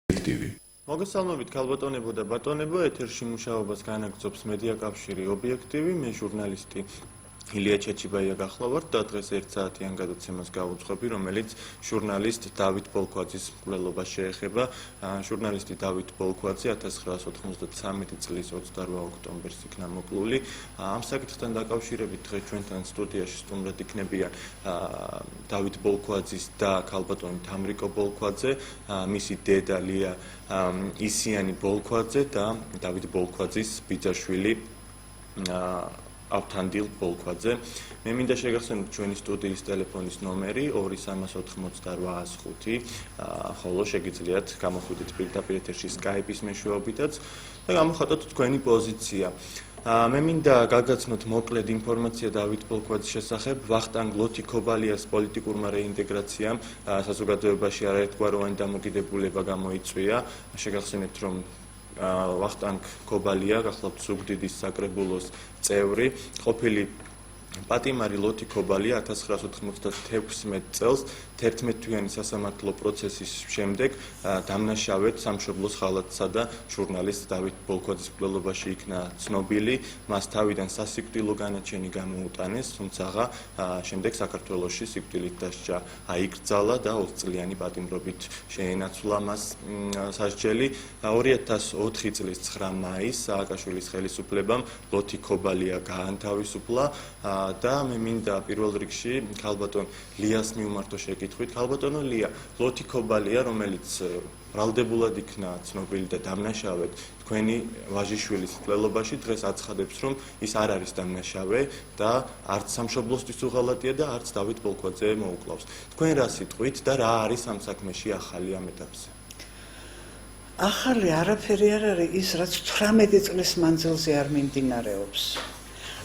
ობიექტივი. მოგესალმებით ქალბატონებო და ბატონებო, ეთერში მუშაობას განაგრძობს მედია კავშირი ობიექტივი, მე ჟურნალისტი ილია ჩეჩიბაია გახლავართ და დღეს 1 საათიან გადაცემას გავუძღვები, რომელიც ჟურნალისტ დავით ბოლქვაძის მკვლელობას შეეხება. ჟურნალისტი დავით ბოლქვაძე 1993 წლის 28 ოქტომბერს იქნა მოკლული. ამ საკითხთან დაკავშირებით დღეს ჩვენთან სტუდიაში სტუმრად იქნებიან დავით ბოლქვაძის და ქალბატონი თამრიკო ბოლქვაძე, მისი დედა ლია ისიანი ბოლქვაძე და დავით ბოლქვაძის ბიძაშვილი ავთანდილ ბოლქვაძე. მე მინდა შეგახსენოთ ჩვენი სტუდიის ტელეფონის ნომერი 238805, ხოლო შეგიძლიათ გამოხვიდეთ პირდაპირ ეთერში Skype-ის მეშვეობითაც და გამოხატოთ თქვენი პოზიცია. მე მინდა გაგაცნოთ მოკლედ ინფორმაცია დავით ბოლქვაძის შესახებ. ვახტანგ ლოთიქობალიას პოლიტიკურმა რეინტეგრაციამ საზოგადოებაში არაერთგვაროვანი დამოკიდებულება გამოიწვია. შეგახსენებთ, რომ ვახტანგ ქობალია გახლავთ ზუგდიდის საკრებულოს წევრი, ყოფილი პატიმარი ლოთიქობალია 1996 წელს 11-თვიანი სასამართლო პროცესის შემდეგ დამნაშავედ სამშობლოს ხალათსა და ჟურნალისტ დავით ბოლქვაძის მკვლელობაში იქნა ცნობილი. მას თავიდან სასიკვდილო განაჩენი გამოუტანეს, თუმცა შემდეგ საქართველოში სიკვდილით დასჯა აიკრძალა და 20 წლიანი პატიმრობით შეენაცვლა მას სასჯელი. 2004 წლის 9 მაისს სააკაშვილის ხელისუფლებამ ლოთიქობალია გაანთავისუფლა და მე მინდა პირველ რიგში ქალბატონ ლიას მიმართო შეკითხვით. ქალბატონო ლია, ლოთიქობალია, რომელიც ბრალდებულად იქნა ცნობილი და დამნაშავედ თქვენი ვაჟიშვილის მკვლელობაში, დღეს აცხადებს, რომ ის არ არის დამნაშავე და არც სამშობლოსთვის უღალატია და არც დავით ბოლქვაძე მოუკლავს. თქვენ რა სიტყვით და რა არის ამ საქმეში ახალი ამ ეტაპზე? ახალი არაფერი არ არის ის, რაც 18 წლის მანძილზე არ მიმდინარეობს.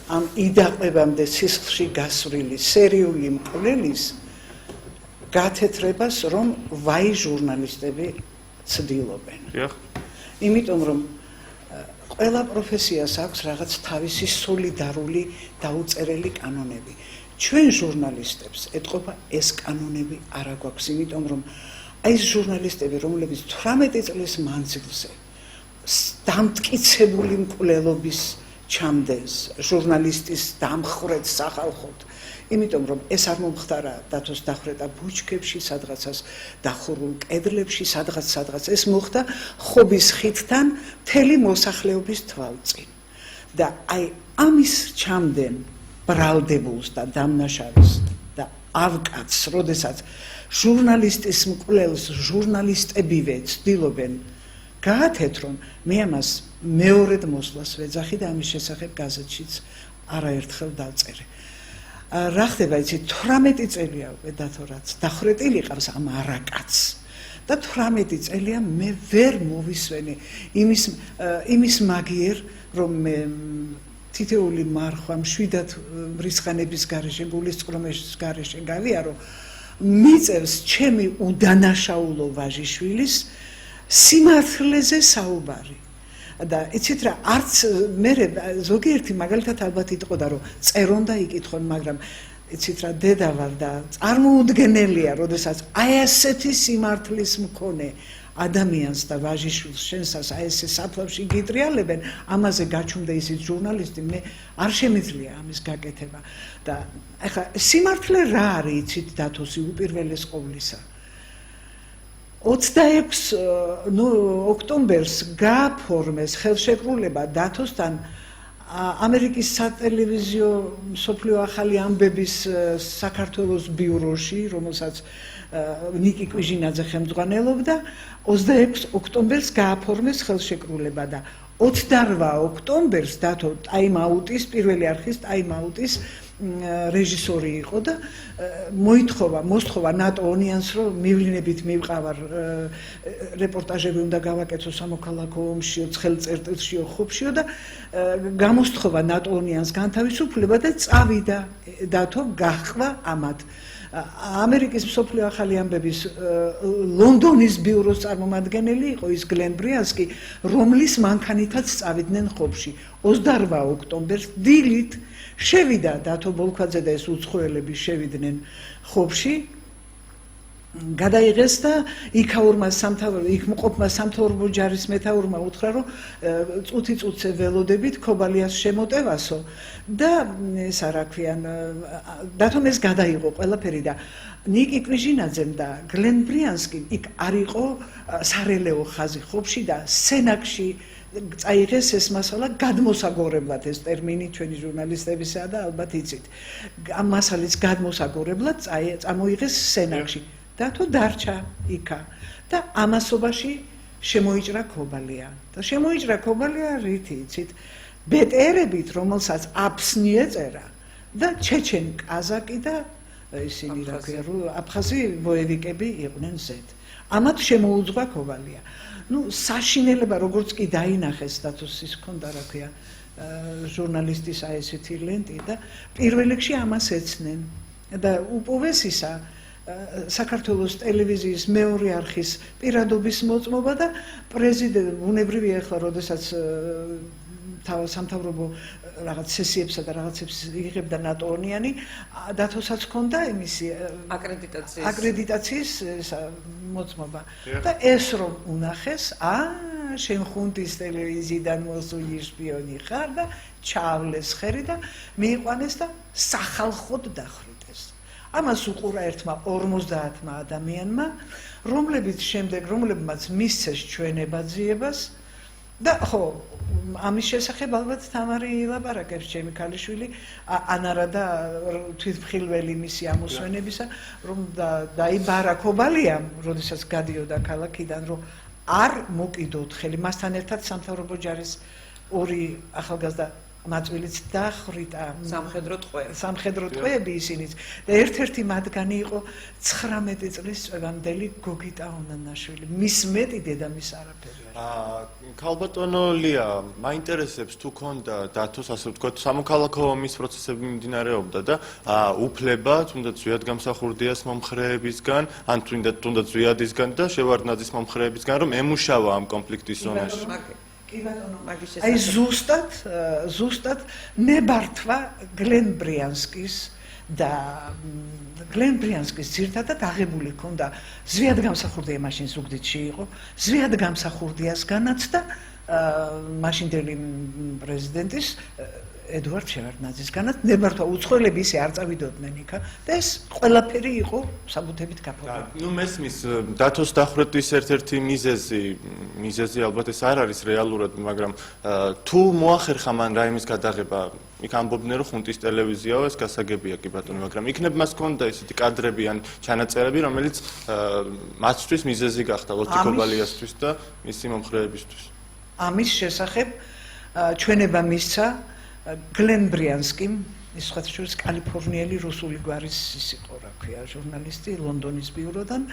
ამ იდაყებამდე სისხლში გასვრილი სერიული მკვლელის გათეთრებას, რომ ვაი ჟურნალისტები ცდილობენ. იმიტომ რომ ყველა პროფესიას აქვს რაღაც თავისი სოლიდარული დაუწერელი კანონები. ჩვენ ჟურნალისტებს ეთყობა ეს კანონები არ აგვაქვს, იმიტომ რომ ეს ჟურნალისტები, რომლებიც 18 წლის მანძილზე დამტკიცებული მკვლელობის ჩამდეს ჟურნალისტის დამხრეთ სახალხოდ, იმიტომ რომ ეს არ მომხდარა დათოს დახვრეტა ბუჩქებში, სადღაცას დახურულ კედლებში, სადღაც ეს მოხდა ხობის ხიდთან მთელი მოსახლეობის თვალწინ. და აი ამის ჩამდენ ბრალდებულს და დამნაშავეს და ავკაცს, როდესაც ჟურნალისტის მკვლელს ჟურნალისტებივე ცდილობენ გაათეთრონ, მე ამას მეორედ მოსვლას ვეძახი და ამის შესახებ გაზეთშიც არაერთხელ დავწერე. რა ხდება, იცი, 18 წელია უკვე დათო რაც დახვრეტილი ყავს ამ არაკაცს და 18 წელია მე ვერ მოვისვენე იმის მაგიერ, რომ მე თითეული მარხვა მშვიდად მრისხანების გარეშე, გულისწყრომის გარეშე გავიარო, მიწევს ჩემი უდანაშაულო ვაჟიშვილის სიმართლეზე საუბარი. და იცით რა, არც მე ზოგიერთი მაგალითად ალბათ იტყოდა, რომ წერონდა იკითხონ, მაგრამ იცით რა, დედა ვარ და წარმოუდგენელია, როდესაც აი ასეთი სიმართლის მქონე ადამიანს და ვაჟიშვილს შენსას აი ესე საფლავში გიტრიალებენ, ამაზე გაჩუმდა ისიც ჟურნალისტი, მე არ შემიძლია ამის გაკეთება. და ეხლა სიმართლე რა არის, იცით დათოსი უპირველეს ყოვლისა? 26 ოქტომბერს გააფორმეს ხელშეკრულება დათოსთან ამერიკის სატელევიზიო მსოფლიო ახალი ამბების საქართველოს ბიუროში, რომელსაც ნიკი კვიჟინაძე ხელმძღვანელობდა. 26 ოქტომბერს გააფორმეს ხელშეკრულება და 28 ოქტომბერს დათო ტაიმაუტის, პირველი არხის ტაიმაუტის რეჟისორი იყო და მოსთხოვა ნატო ონიანს, რომ მივლინებით მივყავარ, რეპორტაჟები უნდა გავაკეთო სამოქალაქო ომშიო, ცხელწერტილშიო, ხობშიო და გამოსთხოვა ნატო ონიანს განთავისუფლება და წავიდა დათო გაჰყვა ამათ. ამერიკის მსოფლიო ახალი ამბების ლონდონის ბიუროს წარმომადგენელი იყო ის გლენ ბრიასკი, რომლის მანქანითაც წავიდნენ ხობში. 28 ოქტომბერს დილით შევიდა დათო ბოლქვაძე და ეს უცხოელები შევიდნენ ხობში გადაიღეს და იქაურმა იქ მყოფმა სამთავრობო ჯარის მეთაურმა უთხრა, რომ წუთი-წუთზე ველოდებით ქობალიას შემოტევასო და ესა რა ქვიან, დათომ ეს გადაიღო ყველაფერი და ნიკი კრიჟინაძემ და გლენ ბრიანსკიმ იქ არ იყო სარელეო ხაზი ხობში და სენაკში წაიღეს ეს მასალა გადმოსაგორებლად, ეს ტერმინი ჩვენი ჟურნალისტებისა და ალბათ იცით. ამ მასალის გადმოსაგორებლად წამოიღეს სენაკში. და თუ დარჩა იქა და ამასობაში შემოიჭრა ქობალია და შემოიჭრა ქობალია რითი იცით ბეტერებით რომელსაც აფსნი ეწერა და ჩეჩენ კაზაკი და ისინი რა ქვია აფხაზი ბოევიკები იყვნენ ზედ ამათ შემოუძღვა ქობალია ნუ საშინელება როგორც კი დაინახეს დათოს ის ქონდა რა ქვია ჟურნალისტის აი ესეთი ლენტი და პირველ რიგში ამას ეცნენ და უპოვესისა საქართველოს ტელევიზიის მეორე არხის პირადობის მოწმობა და პრეზიდენტ ბუნებრივია ახლა როდესაც სამთავრობო რაღაც სესიებსა და რაღაცებს იღებდა ნატონიანი დათოსაც ჰქონდა იმისი აკრედიტაციის მოწმობა და ეს რომ უნახეს შენ ხუნტის ტელევიზიიდან მოსული შპიონი ხარ და ჩავლეს ხერი და მიიყვანეს და სახალხოდ დახრიტეს ამას უყურა ერთმა 50 ადამიანმა რომლებმაც მისცეს ჩვენებაძიებას და ხო ამის შესახებ ალბათ თამარი ილაპარაკებს ჩემი ქალიშვილი ანარა და თვითმხილველი მისი ამოსვენებისა რომ დაიბარა ქობალიამ როდესაც გადიოდა ქალაქიდან რომ არ მოკიდოთ ხელი მასთან ერთად სამთავრობო ჯარის ორი ახალგაზრდა მაწვილიც დახრიტა სამხედრო ტყვეები ისინიც და ერთ-ერთი მათგანი იყო 19 წლის წვევამდელი გოგიტა ონანაშვილი მის მეტი დედამის არაფერი ქალბატონო ლია მაინტერესებს თუ ქონდა დათოს ასე ვთქვათ სამოქალაქო ომის პროცესები მიმდინარეობდა და უფლება თუნდაც ზვიადგამსახურდიას მომხრეებისგან ან თუნდაც ზვიადისგან და შევარდნაძის მომხრეებისგან რომ ემუშავა ამ კონფლიქტის ზონაში აი ზუსტად ნებართვა გლენ ბრიანსკის და გლენ ბრიანსკის ძირთადად აღებული ჰქონდა ზვიადგამსახურდია მაშინ ზუგდიდში იყო ზვიადგამსახურდიასგანაც და მაშინდელი პრეზიდენტის ედუარდ შევარდნაძისგანაც ნებართვა უცხოელები ისე არ წავიდოდნენ იქა და ეს ყველაფერი იყო საბუთებით გაფორმებული. ნუ მესმის დათოს დახვრეტის ერთ-ერთი მიზეზი ალბათ ეს არ არის რეალურად, მაგრამ თუ მოახერხა მან რაიმის გადაღება, იქ ამბობდნენ რომ ხუნტის ტელევიზიაო ეს გასაგებია კი ბატონო, მაგრამ იქნებ მას ჰქონდა ისეთი კადრები ან ჩანაწერები, რომელიც მათთვის მიზეზი გახდა ლოთი ქობალიასთვის და მისი მომხრეებისთვის. ამის შესახებ ჩვენება მისცა გლენ ბრიანსკიმ ის ხათშორის კალიფორნიელი რუსული გვარის ის იყო რა ქვია ჟურნალისტი ლონდონის ბიუროდან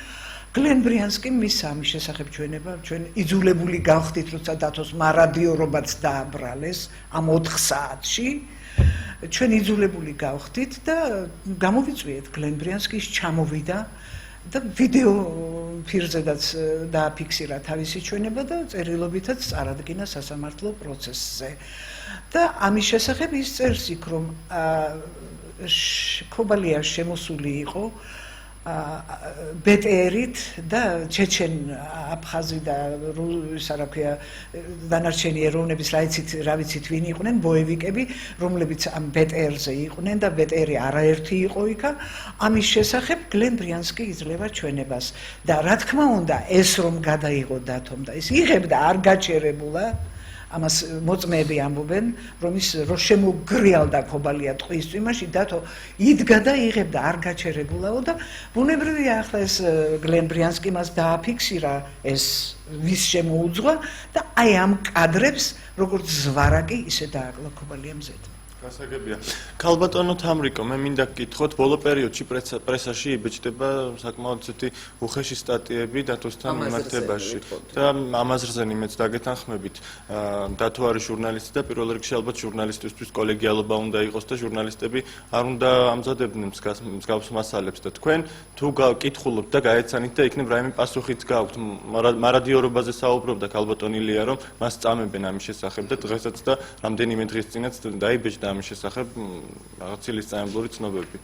გლენ ბრიანსკიმ მისცა ამის შესახებ ჩვენება ჩვენ იძულებული გავხდით როცა დათოს მარადიორობაც დააბრალეს ამ 4 საათში ჩვენ იძულებული გავხდით და გამოვიწვიეთ გლენ ბრიანსკის ჩამოვიდა და ვიდეო ფირზედაც დააფიქსირა თავისი ჩვენება და წერილობითაც წარადგინა სასამართლო პროცესზე და ამის შესახებ ის წერს იქ რომ ქობალია შემოსული იყო ბეტერით და ჩეჩენ აფხაზი და ისა რა ქვია დანარჩენი ეროვნების რა ვიცით ვინ იყვნენ ბოევიკები რომლებიც ამ ბეტერზე იყვნენ და ბეტერი არაერთი იყო იქა ამის შესახებ გლენ ბრიანსკი იძლევა ჩვენებას და რა თქმა უნდა ეს რომ გადაიღო დათომ და ის იღებდა არ გაჩერებულა ამას მოწმეები ამბობენ რომ ის რო შემოგრიალდა ქობალია ტყვის წვიმაში დათო იდგა და იღებდა არ გაჩერებულაო და ბუნებრივია ახლა ეს გლენ ბრიანსკი მას დააფიქსირა ეს ვის შემოუძღვა და აი ამ კადრებს როგორც ზვარაკი ისე დააკლა ქობალია მზედ გასაგებია. ქალბატონო თამრიკო, მე მინდა გკითხოთ, ბოლო პერიოდში პრესაში იბეჭდება საკმაოდ ისეთი უხეში სტატიები დათოსთან მიმართებაში და ამაზრზენი მეც დაგეთანხმებით. დათო არის ჟურნალისტი და პირველ რიგში ალბათ ჟურნალისტისთვის კოლეგიალობა უნდა იყოს და ჟურნალისტები არ უნდა ამზადებდნენ მსგავს მასალებს და თქვენ თუ გკითხულობთ და გაეცანით და იქნებ რაიმე პასუხიც გაქვთ. მარადიორობაზე საუბრობდა ქალბატონი ლია, რომ მას წამებენ ამის შესახებ და დღესაც და რამდენიმე დღის წინაც დაიბეჭდა ამის შესახებ რაღაც ილისწამებლური ცნობები.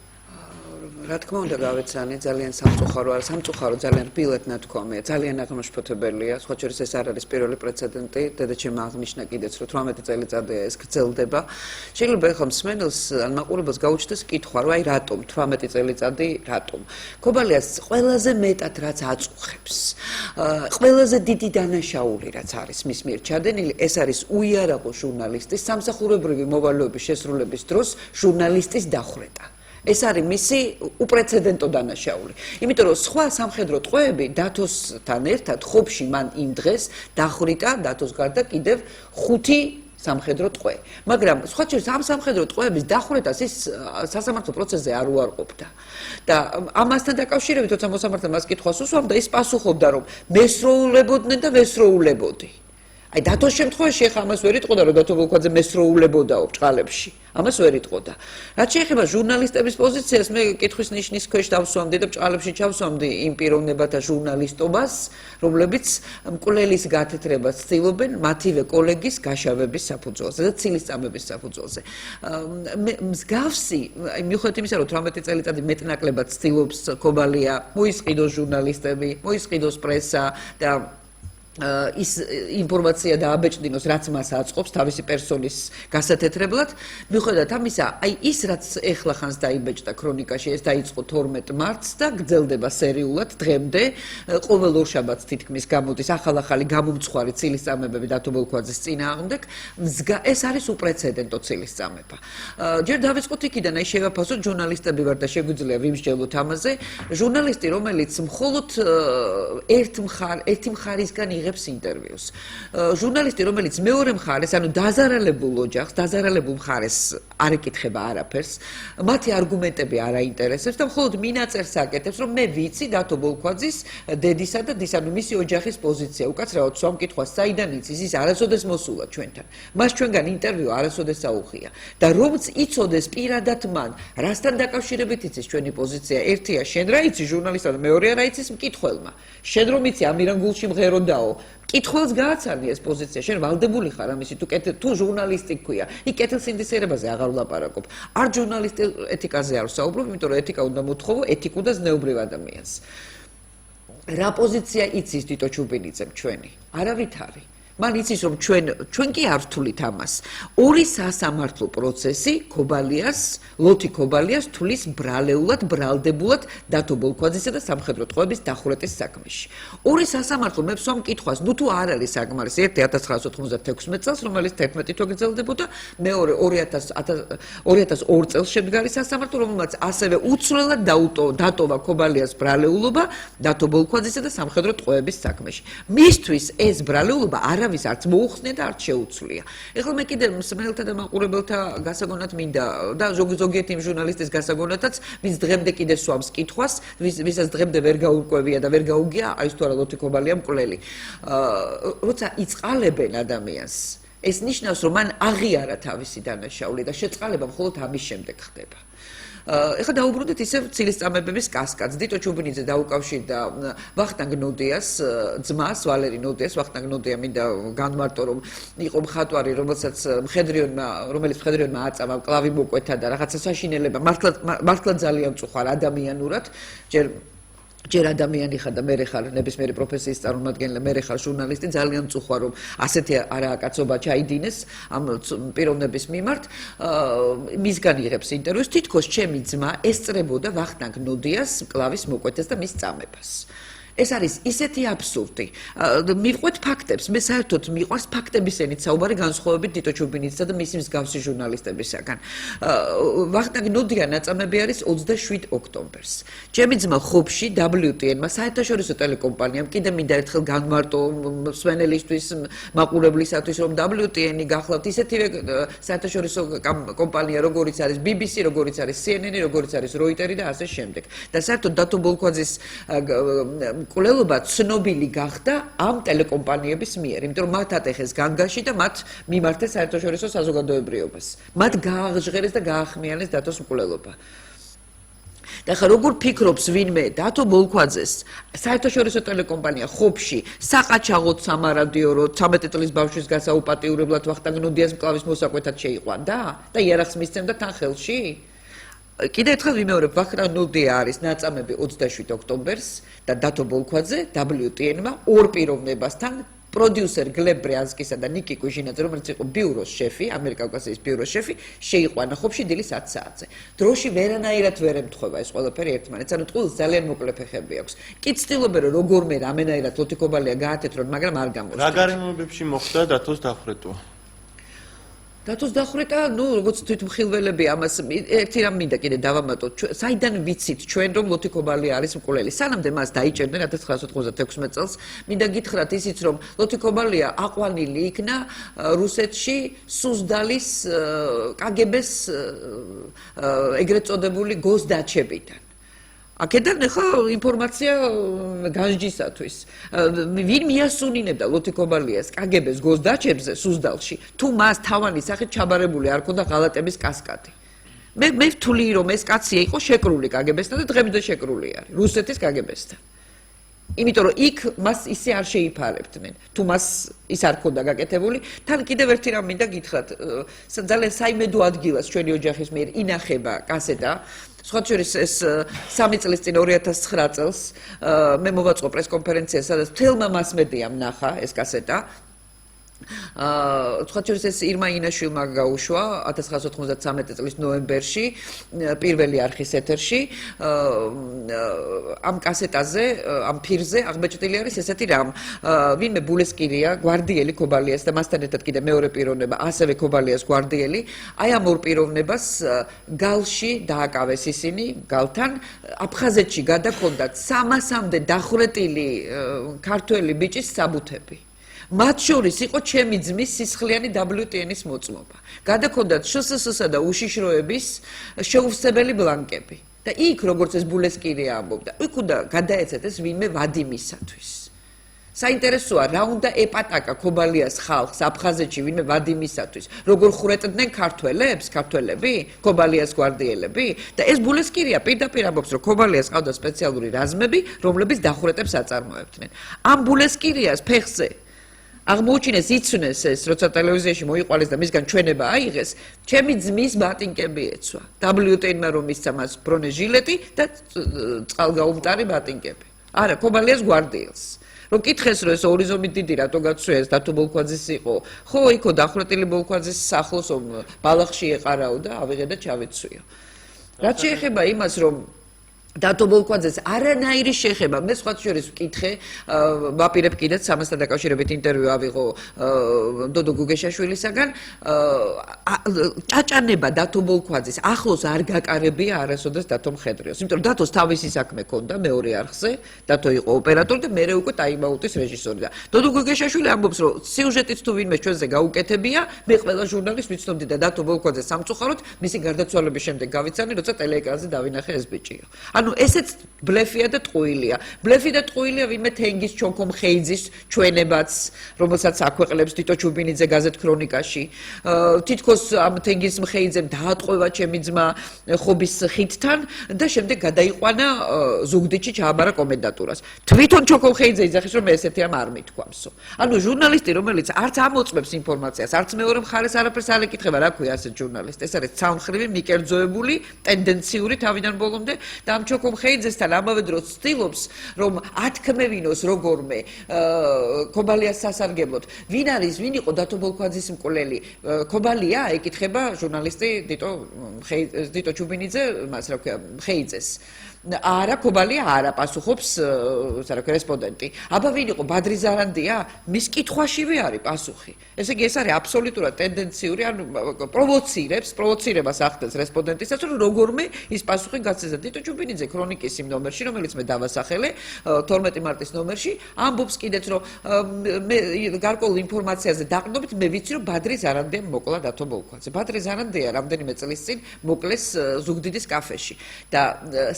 რა თქმა უნდა გავეცანი ძალიან სამწუხარო ძალიან რბილად ნათქვამია ძალიან აღმაშფოთებელია სხვა შორის ეს არ არის პირველი პრეცედენტი დედაჩემ აღნიშნა კიდეც რომ 18 წელიწადია ეს გრძელდება შეიძლება ეხლა მსმენელს ან მაყურებელს გაუჩნდეს კითხვა რომ აი რატომ 18 წელიწადი რატომ ქობალიას ყველაზე მეტად რაც აწუხებს ყველაზე დიდი დანაშაული რაც არის მის მიერ ჩადენილი ეს არის უიარაღო ჟურნალისტის სამსახურებრივი მოვალეობის შესრულების დროს ჟურნალისტის დახვრეტა ეს არის მისი უპრეცედენტო დანაშაული. იმიტომ რომ სხვა სამხედრო ტყვეები დათოსთან ერთად ხობში მან იმ დღეს დახვრიტა დათოს გარდა კიდევ 5 სამხედრო ტყვე. მაგრამ სხვა შორის ამ სამხედრო ტყვეების დახვრეტას ის სასამართლო პროცესზე არ უარყოფდა. და ამასთან დაკავშირებით როცა მოსამართლე მას კითხვას უსვამდა ის პასუხობდა რომ მესროულებოდნენ და ვესროულებოდი. აი დათოს შემთხვევაში ახლა ამას ვერ იტყოდა რომ დათო ბოლქვაძე მესროულებოდაო ბრჭყალებში ამას ვერ იტყოდა რაც შეეხება ჟურნალისტების პოზიციას მე კითხვის ნიშნის ქვეშ დავსვამდი და ბრჭყალებში ჩავსვამდი იმ პიროვნებათა ჟურნალისტობას რომლებიც მკვლელის გათეთრებას ცდილობენ მათივე კოლეგის გაშავების საფუძველზე და ცილისწამების საფუძველზე მსგავსი მიუხედავად იმისა რომ 18 წელიწადი მეტნაკლებად ცდილობს ქობალია მოისყიდოს ჟურნალისტები მოისყიდოს პრესა და ის ინფორმაცია დააბეჭდინოს რაც მას აწყობს თავისი პერსონის გასათეთრებლად მიუხედავად ამისა აი ის რაც ეხლა ხანს დაიბეჭდა ქრონიკაში ეს დაიწყო 12 მარტს და გრძელდება სერიულად დღემდე ყოველ ორშაბათს თითქმის გამოდის ახალ-ახალი გამომცხვარი ცილისწამებები დათო ბოლქვაძის წინააღმდეგ ეს არის უპრეცედენტო ცილისწამება ჯერ დავიწყოთ იქიდან აი შევაფასოთ ჟურნალისტები ვარ და შეგვიძლია ვიმსჯელოთ ამაზე ჟურნალისტი რომელიც მხოლოდ ერთი მხარისგან ინტერვიუს. ჟურნალისტი, რომელიც მეორე მხარეს, ანუ დაზარალებულ ოჯახს, დაზარალებულ მხარეს არ ეკითხება არაფერს, მათი არგუმენტები არ აინტერესებს და მხოლოდ მინაწერს აკეთებს, რომ მე ვიცი დათო ბოლქვაძის დედისა და დის, ანუ მისი ოჯახის პოზიცია. უკაცრავად სვამ კითხვას, საიდან იცის, ის არასოდეს მოსულა ჩვენთან. მას ჩვენგან ინტერვიუ არასოდეს აუღია. და რომც იცოდეს პირადად მან, რასთან დაკავშირებით იცის ჩვენი პოზიცია, ერთია შენ რა იცი ჟურნალისტად, მეორე რა იცის მკითხველმა. შენ რომ იცი ამირან გულში მღეროდაო კითხველს გააცანი ეს პოზიცია შენ ვალდებული ხარ ამისი თუ ჟურნალისტი გქვია იქ კეთილსინდისერებაზე აღარ ვლაპარაკობ არ ჟურნალისტი ეთიკაზე არ ვსაუბრობ იმიტომ რომ ეთიკა უნდა მოთხოვო ეთიკურ და ზნეობრივ ადამიანს რა პოზიცია იცის თითო ჩუბინიძემ ჩვენი არავითარი მან იცის რომ ჩვენ კი არ ვთვლით ამას ორი სასამართლო პროცესი ქობალიას ლოთი ქობალიას თulis ბრალეულად ბრალდებულად დათო ბოლქვაძისა და სამხედრო ტყვეების დახურეთის საქმეში ორი სასამართლო მე ვსვამ კითხვას ნუ თუ არ არის საკმარისი ერთი 1996 წელს რომელიც 11 თვე გრძელდებოდა მეორე 2002 წელს შემდგარი სასამართლო რომელმაც ასევე უცვლელად დატოვა ქობალიას ბრალეულობა დათო ბოლქვაძისა და სამხედრო ტყვეების საქმეში მისთვის ეს ბრალეულობა არავის არც მოუხსნია და არც შეუცვლია. ეხლა მე კიდევ მსმენელთა და მაყურებელთა გასაგონად მინდა და ზოგიერთი იმ ჟურნალისტის გასაგონადაც ვის დღემდე კიდე სვამს კითხვას, ვისაც დღემდე ვერ გაურკვევია და ვერ გაუგია, აი თუ არა ლოთი ქობალია მკვლელი. როცა იწყალებენ ადამიანს, ეს ნიშნავს რომ მან აღიარა თავისი დანაშაული და შეწყალება მხოლოდ ამის შემდეგ ხდება. ეხლა დაუბრუნდეთ ისევ ცილისწამებების კასკადს. დიტო ჩუბინიძე დაუკავშირდა ვახტანგ ნოდიას ძმას, ვალერი ნოდიას, ვახტანგ ნოდია მინდა განმარტო რომ იყო მხატვარი, რომელიც მხედრიონმა აწამა კლავი მოკვეთა და რაღაცა საშინელება მართლა ძალიან მწუხარ ადამიანურად, ჯერ ადამიანი ხარ და მე ხარ ნებისმიერი პროფესიის წარმომადგენელი, მე ხარ ჟურნალისტი, ძალიან მწუხარ რომ ასეთი არაკაცობა ჩაიდინეს ამ პიროვნების მიმართ. მისგან იღებს ინტერვიუს, თითქოს ჩემი ძმა ესწრებოდა ვახტანგ ნოდიას კლავის მოკვეთას და მის წამებას. ეს არის ისეთი აბსურდი. მივყვეთ ფაქტებს, მე საერთოდ მიყვარს ფაქტებისენით საუბარი განსხვავებით დიტო ჩუბინიძისა და მისი მსგავსი ჟურნალისტებისაგან. ვახტანგ ნოდია ნაწამები არის 27 ოქტომბერს. ჩემი ძმა ხობში WTN-მა საერთაშორისო ტელეკომპანიამ კიდე მინდა ერთხელ განმარტო მსმენელისთვის, მაყურებლისათვის რომ WTN-ი გახლავთ ისეთივე საერთაშორისო კომპანია როგორიც არის BBC, როგორიც არის CNN, როგორიც არის Reuters და ასე შემდეგ. და საერთოდ დათო ბოლქვაძის კვლელობა ცნობილი გახდა ამ ტელეკომპანიების მიერ, იმიტომ რომ მათ ატეხეს განგაში და მათ მიმართეს საერთაშორისო საზოგადოებრიობას. მათ გააღჟღერეს და გაახმიანეს დათოს მკვლელობა. და ხა როგორ ფიქრობს ვინმე დათო ბოლქვაძეს საერთაშორისო ტელეკომპანია ხობში საყაჩაღოდ სამარადიოროდ 13 წლის ბავშვის გასაუპატიურებლად ვახტანგ ნოდიას მკლავის მოსაკვეთად შეიყვანდა და იარაღს მისცემდა თან ხელში? კიდევ ერთხელ ვიმეორებ, ვახტანგ ნუდია არის ნაწამები 27 ოქტომბერს და დათო ბოლქვაძე WTN-მა ორ პიროვნებასთან პროდიუსერ გლებ ბრიანსკისა და ნიკი კუჟინაძე, რომელიც იყო ბიუროს შეფი, ამერიკა-კავკასიის ბიუროს შეფი, შეიყვანა ხობში დილის 10 საათზე. დროში ვერანაირად ვერ ემთხვევა ეს ყველაფერი ერთმანეთს, ანუ ტყუილს ძალიან მოკლე ფეხები აქვს. კი ცდილობენ რომ როგორმე რამენაირად ლოთიკობალია გაათეთრონ, მაგრამ არ გამოწევს. რა გარემოებებში მოხდა დათოს დახვრეტვა? დათოს დახვრეტა, როგორც თვითმხილველები ამას ერთი რამ მინდა კიდე დავამატოთ, საიდან ვიცით ჩვენ რომ ლოთიკობალი არის მკვლელი. სანამდე მას დაიჭერდნენ 1996 წელს, მინდა გითხრათ ისიც რომ ლოთიკობალია აყვანილი იქნა რუსეთში სუზდალის კგბ-ს ეგრეთ წოდებული გოსდაჩებიდან. აქედან ახლა ინფორმაცია განჯისათვის. ვინ მიასუნინებდა ლოთიკობალიას კგბ-ს გოსდაჩებზე სუზდალში, თუ მას თავანის სახით ჩაბარებული არ ქონდა ღალატების კასკადი. მე ვთვლი რომ ეს კაცი იყო შეკრული კგბ-სთან და დღემდე შეკრული არის რუსეთის კგბ-სთან. იმიტომ რომ იქ მას ისე არ შეიფარებდნენ. თუ მას ის არ ქონდა გაკეთებული, თან კიდევ ერთი რამ მინდა გითხრათ, ძალიან საიმედო ადგილას ჩვენი ოჯახის მიერ ინახება კასეტა. სხვა შორის ეს 3 წლის წინ 2009 წელს მე მოვაწყო პრესკონფერენცია, სადაც მთელმა მასმედიამ ნახა ეს კასეტა. სხვა შორის ეს ირმა ინაშვილმა გაუშვა 1993 წლის ნოემბერში პირველი არხის ეთერში ამ კასეტაზე, ამ ფირზე აღბეჭდილი არის ესეთი რამ. ვინმე ბულესკირია, გვარდიელი ქობალიას და მასთან ერთად კიდე მეორე პიროვნება, ასევე ქობალიას გვარდიელი, აი ამ ორ პიროვნებას გალში დააკავეს ისინი, გალთან აფხაზეთში გადაქონდათ 300-მდე დახვრეტილი ქართველი ბიჭის საბუთები. მათ შორის იყო ჩემი ძმის სისხლიანი WTN-ის მოწმობა. გადაქონდათ შსს-სა და უშიშროების შეუხსებელი ბლანკები. და იქ, როგორც ეს ბულესკირია ამბობდა, იქ უნდა გადაეცეთ ეს ვინმე ვადიმისათვის. საინტერესოა, რა უნდა ეპატაკა ქობალიას ხალხს აფხაზეთში ვინმე ვადიმისათვის. როგორ ხვრეტდნენ ქართველები, ქობალიას გვარდიელები და ეს ბულესკირია პირდაპირ ამბობს, რომ ქობალიას ყავდა სპეციალური რაზმები, რომლებიც დახვრეტებს აწარმოებდნენ. ამ ბულესკირიას ფეხზე აღმოუჩინეს იცნეს ეს, როცა ტელევიზიაში მოიყვალეს და მისგან ჩვენება აიღეს, ჩემი ძმის ბატინკები ეცვა. WTN-მა რომ მისცა მას ბრონეჟილეტი და წყალგაუმტარი ბატინკები. არა, ქობალიას გვარდიელს. რომ კითხეს რომ ეს ორიზომით დიდი რატო გაცვიეს დათო ბოლქვაძის იყო, ხო, იქო დახვრეტილი ბოლქვაძის სახლოს ბალახში ეყარაო და ავიღე და ჩავეცვიო. რაც შეეხება იმას, რომ დათო ბოლქვაძეს არანაირი შეხება, მე სხვა შორის ვკითხე, ვაპირებ კიდეც ამასთან დაკავშირებით ინტერვიუ ავიღო დოდო გუგეშაშვილისაგან, ჭაჭანება დათო ბოლქვაძის ახლოს არ გაკარებია არასოდეს დათო მხედრიოს. იმიტომ რომ დათოს თავისი საქმე ქონდა მეორე არხზე, დათო იყო ოპერატორი და მერე უკვე ტაიმაუტის რეჟისორი და დოდო გუგეშაშვილი ამბობს, რომ სიუჟეტიც თუ ვინმე ჩვენზე გაუკეთებია, მე ყველა ჟურნალისტს ვიცნობდი და დათო ბოლქვაძეს სამწუხაროდ მისი გარდაცვალების შემდეგ გავიცანი, როცა ტელეეკრანზე დავინახე ეს ბიჭიო. ანუ ესეც ბლეფია და ტყუილია. ბლეფი და ტყუილია ვინმე თენგის ჩონქო მხეიძის ჩვენებაც, რომელსაც აქვეყნებს თიტო ჩუბინიძე გაზეთ ქრონიკაში. თითქოს ამ თენგის მხეიძემ დაატყვევა ჩემი ძმა ხობის ხიდთან და შემდეგ გადაიყვანა ზუგდიდში ჩააბარა კომენდატურას. თვითონ ჩონქო მხეიძე იძახის რომ ესეთი რამ არ მithქვამსო. ანუ ჟურნალისტი რომელიც არც ამოწმებს ინფორმაციას, არც მეორე მხარეს არაფერს არ ეკითხება, რა ქვია ასეთ ჟურნალისტს. ეს არის ცალმხრივი, მიკერძოებული, ტენდენციური თავიდან ბოლომდე და ამ ჩონქო მხეიძესთან ამავე დროს ცდილობს რომ ათქმევინოს როგორმე ქობალიას სასარგებლოდ. ვინ იყო დათო ბოლქვაძის მკვლელი? ქობალია? ეკითხება ჟურნალისტი დიტო ჩუბინიძე, მას რა ქვია, მხეიძეს. არა, ქობალია არა, პასუხობს რესპონდენტი. აბა ვინ იყო? ბადრი ზარანდია? მის კითხვაშივე არის პასუხი. ესე იგი ეს არის აბსოლუტურად ტენდენციური, ანუ პროვოცირებას ახდენს რესპონდენტისაც, რომ როგორმე ის პასუხი გაცეცა. დიტო ჩუბინიძე ქრონიკის იმ ნომერში, რომელიც მე დავასახელე, 12 მარტის ნომერში, ამბობს კიდეც, რომ მე გარკვეულ ინფორმაციაზე დაყრდნობით, მე ვიცი, რომ ბადრი ზარანდიამ მოკლა დათო ბოლქვაძე. ბადრი ზარანდია რამდენიმე წლის წინ მოკლეს ზუგდიდის კაფეში და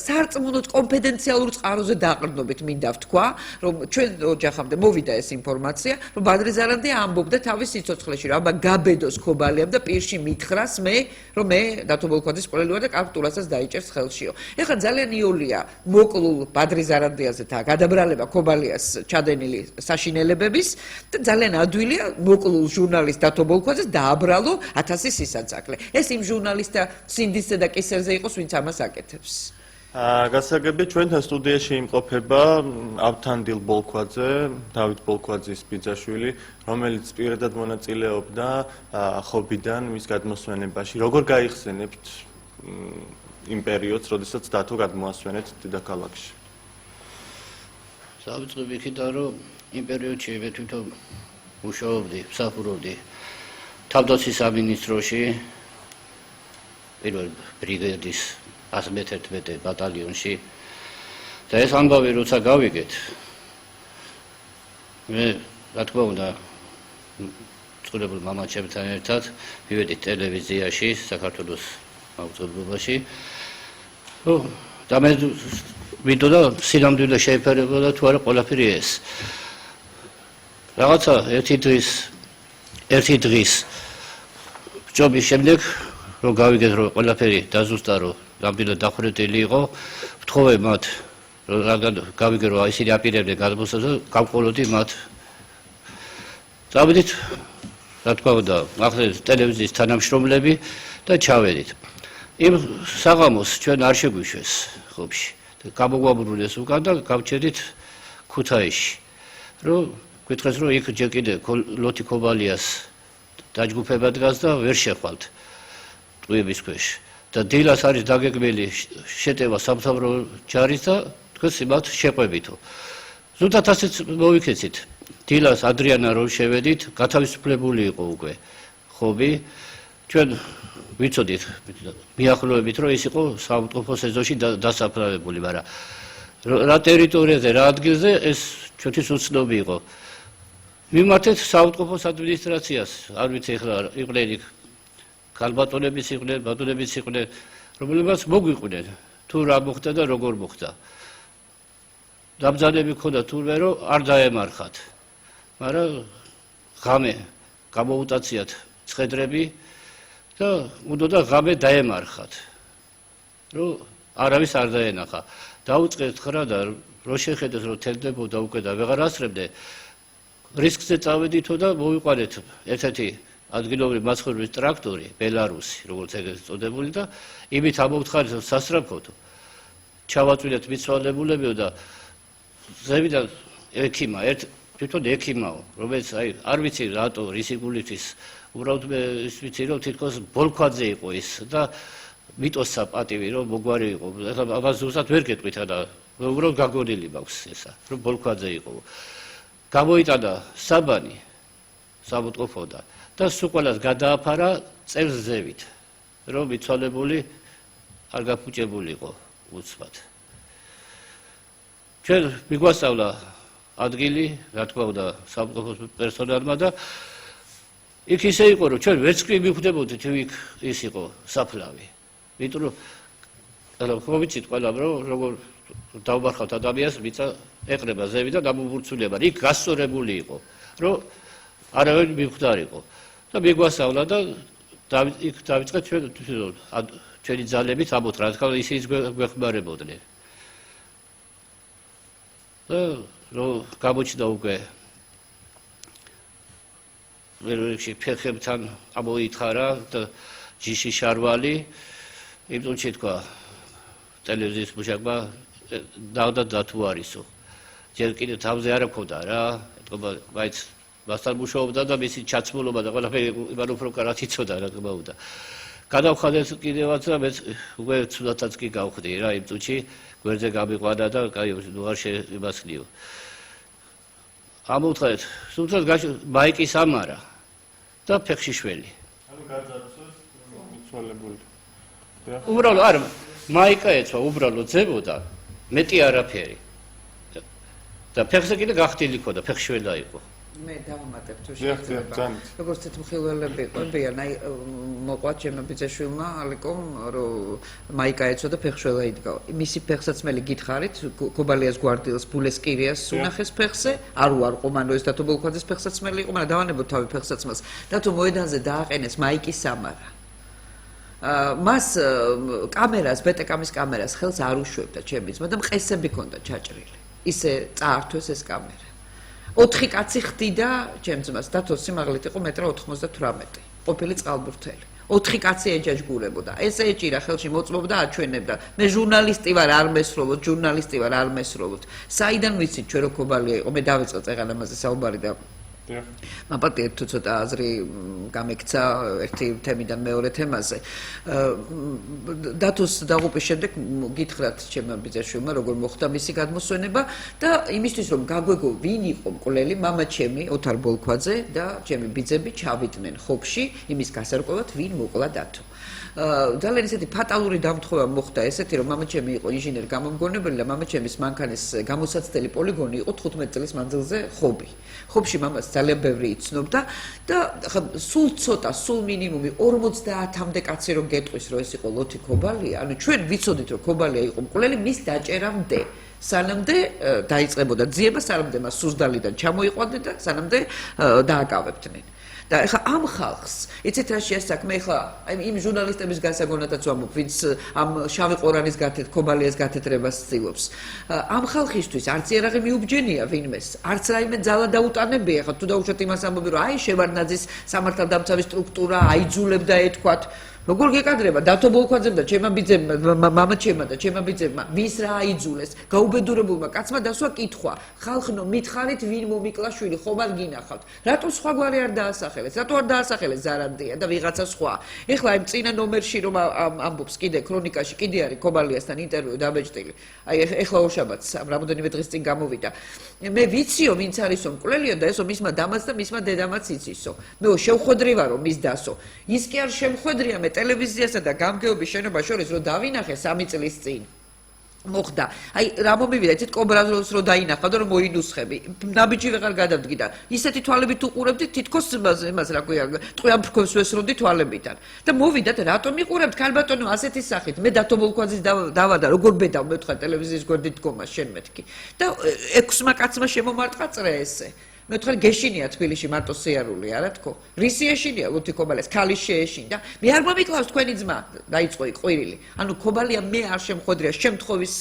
სარწმუნოდ კონფიდენციალურ წყაროზე დაყრდნობით მინდა ვთქვა, რომ ჩვენ ოჯახამდე მოვიდა ეს ინფორმაცია, რომ ბადრი ზარანდია ამბობდა თავის სიცოცხლეში, რომ აბა გაბედოს ქობალიამ და პირში მითხრას მე, რომ მე დათო ბოლქვაძის მკვლელი ვარ და კარტულასაც დაიჭერს ხელშიო. ეხლა ძალიან მოხსენიულია მოკლულ ბადრი ზარანდიაზე და გადაბრალება ქობალიას ჩადენილი საშინელებების და ძალიან ადვილია მოკლულ ჟურნალისტ დათო ბოლქვაძეს დააბრალო 1000 სისაწაკლე. ეს იმ ჟურნალისტთა სინდისზე და კისერზე იყოს, ვინც ამას აკეთებს. გასაგებია ჩვენთან სტუდიაში იმყოფება ავთანდილ ბოლქვაძე, დავით ბოლქვაძის ბიძაშვილი, რომელიც პირადად მონაწილეობდა ხობიდან მის გადმოსვენებაში. როგორ გაიხსენებთ იმ პერიოდს, როდესაც დათო გადმოასვენეთ დედაქალაქში? დავიწყებ იქიდან, რომ იმ პერიოდში მე თვითონ მუშაობდი, მსახურობდი თავდაცვის სამინისტროში, პირველ ბრიგადის 111 ბატალიონში და ეს ამბავი როცა გავიგეთ მე რა თქმა უნდა წყურებულ მამაჩემთან ერთად მივედით ტელევიზიაში საქართველოს აუცილებლობაში და მე ვიდოდა სინამდვილე შეიფერებოდა თუ არა ყველაფერი ეს რაღაცა ერთი დღის ჯობის შემდეგ რომ გავიგეთ რომ ყველაფერი დაზუსტა რომ ნამდვილად დახვრეტილი იყო, ვთხოვე მათ, რადგან გავიგე რომ ისინი აპირებდნენ გადმოსვლას და გავყოლოდი მათ. წავედით, რა თქმა უნდა, ახლა ტელევიზიის თანამშრომლები და ჩავედით. იმ საღამოს ჩვენ არ შეგვიშვეს ხობში. გამოგვაბრუნეს უკან და გავჩერდით ქუთაისში. რომ გითხრეს რომ იქ ჯერ კიდე ლოთი ქობალიას დაჯგუფება დგას და ვერ შეხვალთ ტყუების ქვეშ. და დილას არის დაგეგმილი შეტევა სამთავრო ჯარის და თქვენ იმათ შეყვებითო. ზუსტად ასეც მოვიქეცით. დილას ადრიანა რომ შევედით, გათავისუფლებული იყო უკვე ხობი. ჩვენ ვიცოდით მიახლოებით რომ ის იყო საავადმყოფო სეზონში დასაფლავებული, მაგრამ რა ტერიტორიაზე, რა ადგილზე ეს ჩვენთვის უცნობი იყო. მიმართეთ საავადმყოფოს ადმინისტრაციას, არ ვიცი ახლა იყვნენ იქ ქალბატონებიც იყვნენ, ბატონებიც იყვნენ, რომლებიც მოგვიყვნენ თუ რა მოხდა და როგორ მოხდა. დაბრძანები ქონდა თურმე რომ არ დაემარხათ. მაგრამ ღამე გამოუტაციათ ცხედრები და უნდა ღამე დაემარხათ. რომ არავის არ დაენახა. დაუწყეთ ხრა და რო შეხედეთ რომ თელდებოდა უკვე და ვეღარ ასრებდე. რისკზე წავედითო და მოვიყვანეთ ერთ-ერთი ადგილობრივი მაცხოვრების ტრაქტორი, ბელარუსი, როგორც ეგრეთ წოდებული და იმით ამოვთხარით სასწრაფოთო. ჩავაწვინეთ მიცვალებულებიო და ზევიდან ექიმა, თვითონ ექიმაო, რომელიც არ ვიცი რატო, რისი გულისთვის, უბრალოდ მე ის ვიცი რომ თითქოს ბოლქვაძე იყო ის და მიტოსა პატივი რომ მოგვარი იყო. ეხლა ამას ზუსტად ვერ გეტყვით და უბრალოდ გაგონილი მაქვს ესა, რომ ბოლქვაძე იყო. გამოიტანა საბანი სამოტყოფოდა და სულ ყველას გადააფარა წელს ზევით, რომ მიცვალებული არ გაფუჭებულიყო უცბად. ჩვენ მიგვასწავლა ადგილი, რა თქმა უნდა, სამყოფოს პერსონალმა და იქ ისე იყო, რომ ჩვენ ვერც კი მივხვდებოდით იქ ის იყო საფლავი. იმიტომ რომ ხო ვიცით ყველამ რომ როგორ დავმარხავთ ადამიანს, მიწა ეყრება ზევი და დამუბურცულება. იქ გასწორებული იყო, რომ არავინ მივხვდარიყო. და მიგვასწავლა და იქ დავიწყეთ ჩვენი ძალებით ამოთ, რა თქმა უნდა, ისინიც გვეხმარებოდნენ. და რომ გამოჩნდა უკვე ვეროებში ფეხებთან ამოითხარა და ჯიში შარვალი, იმ წუთში თქვა ტელევიზიის მუშაკმა დათო არისო. ჯერ კიდე თავზე არ აქონდა რა, ეთქობა მაინც მასთან მუშაობდა და მისი ჩაცმულობა და ყველაფერი იმან უფრო კარგად იცოდა რა თქმა უნდა. გადავხადეთ კიდევაც და მე უკვე ცუდათაც კი გავხდი რა იმ წუთში გვერდზე გამიყვანა და კაი არ შეიმასხნიო. ამოვთხარეთ, სულაც მაიკი სამარა და ფეხშიშველი. ანუ გაძარცვეს მიცვალებული. უბრალოდ არ მაიკა ეცვა, უბრალოდ ძებოდა, მეტი არაფერი. და ფეხზე კიდე გახდილი ქონდა, ფეხშველა იყო. მე დავამატებ თუ შეიძლება. როგორც ეს მხილველები ყვებიან, აი მოყვა ჩემო ბიძაშვილმა ალიკომ, რომ მაიკა ეცვა და ფეხშველა იდგა. მისი ფეხსაცმელი გითხარით, ქობალიას გვარდილს ბულეს კირიას უნახეს ფეხზე, არ უარყო მანო ეს დათო ბოლქვაძეს ფეხსაცმელი იყო, მაგრამ დავანებოთ თავი ფეხსაცმელს. დათო მოედანზე დააყენეს მაიკის სამარა. მას კამერას, ბეტეკამის კამერას ხელს არ უშვებდა ჩემი ძმა და მყესები ჰქონდა ჩაჭრილი. ისე წაართვეს ეს კამერა. 4 კაცი ხდიდა ჩემ ძმას, დათოს სიმაღლით იყო 1.98 მ. ყოფილი წყალბურთელი. 4 კაცი ეჯაჯგურებოდა. ეს ეჭირა ხელში მოწმობდა, აჩვენებდა. მე ჟურნალისტი ვარ, არ მესროლოთ. საიდან ვიცით ჩვენ რო ქობალია იყო? მე დავიწყე წეღან ამაზე საუბარი და მაპატიეთ თუ ცოტა აზრი გამექცა ერთი თემიდან მეორე თემაზე. დათოს დაღუპვის შემდეგ გითხრათ ჩემმა ბიძაშვილმა როგორ მოხდა მისი გადმოსვენება და იმისთვის რომ გაგვეგო ვინ იყო მკვლელი, მამა ჩემი ოთარ ბოლქვაძე და ჩემი ბიძები ჩავიდნენ ხობში იმის გასარკვევად ვინ მოკლა დათო. ძალიან ისეთი ფატალური დამთხოვა მოხდა ესეთი რომ მამა ჩემი იყო ინჟინერი გამომგონებელი და მამა ჩემის მანქანის გამოსაცდელი პოლიგონი იყო 15 წლის მანძილზე ხობი. ხობში მამას ძალიან ბევრი იცნობდა და სულ ცოტა, სულ მინიმუმი 50-მდე კაცი რომ გეტყვის რომ ეს იყო ლოთი ქობალია, ანუ ჩვენ ვიცოდით რომ ქობალია იყო მკვლელი მის დაჭერამდე. სანამდე დაიწყებოდა ძიება, სანამდე მას სუზდალიდან ჩამოიყვანდნენ და სანამდე დააკავებდნენ. და ეხლა ამ ხალხს, იცით რა შეასაქმე ეხლა იმ ჟურნალისტების გასაგონადაც ვამბობ, ვინც ამ შავი ყორანის ქობალიას გათეთრებას ცდილობს. ამ ხალხისთვის არც იარაღი მიუბჯენია ვინმეს, არც რაიმე ძალა დაუტანებია. ეხლა თუ დაუშვათ იმას ამბობი, რომ აი შევარდნაძის სამართალდამცავი სტრუქტურა აიძულებდა ეთქვათ, როგორ გეკადრება დათო ბოლქვაძემ და ჩემმა ბიძებმა, მამა ჩემმა და ჩემმა ბიძებმა, ვის რა აიძულეს? გაუბედურებულმა კაცმა დასვა კითხვა. ხალხნო, მითხარით ვინ მომიკლა შვილი, ხომ არ გინახავთ? რატო სხვაგვარი არ დაასახელეს? რატო არ დაასახელეს ზარანდია და ვიღაცა სხვა? ეხლა იმ წინა ნომერში რომ ამბობს კიდე ქრონიკაში კიდე არის ქობალიასთან ინტერვიუ დაბეჭდილი. აი ეხლა ორშაბათს რამოდენიმე დღის წინ გამოვიდა. მე ვიციო ვინც არისო მკვლელიო და ესო მისმა დამაც და მისმა დედამაც იცისო. მე შევხვედრივარო მის დასო. ის კი არ შემხვედრია მე ტელევიზიასა და გამგეობის შენობა შორის რომ დავინახე 3 წლის წინ მოხდა. აი რა მომივიდა, იცით კობრაზოს რომ დაინახა და რომ მოინუსხები. ნაბიჯი ვეღარ გადავდგიდა. ისეთი თვალებით უყურებდი, თითქოს იმას რა ქვია, ტყვიან ფრქვევს ვესროდი თვალებიდან. და მოვიდათ, რატომ იყურებთ ქალბატონო ასეთი სახით? მე დათო ბოლქვაძის დავადა, როგორ ბედავ მე თქვა ტელევიზიის გვერდით დგომას შენ მეთქი. და 6 კაცმა შემომარტყა წრე ესე. მე თქვენ გეშინია თბილისში მარტო სიარული არა თქო რისი ეშინია ლუთი ქობალიას ქალის შეეშინდა მე არ მომიკლავს თქვენი ძმა დაიწყო ყვირილი ანუ ქობალია მე არ შემხვედრია შემთხვევის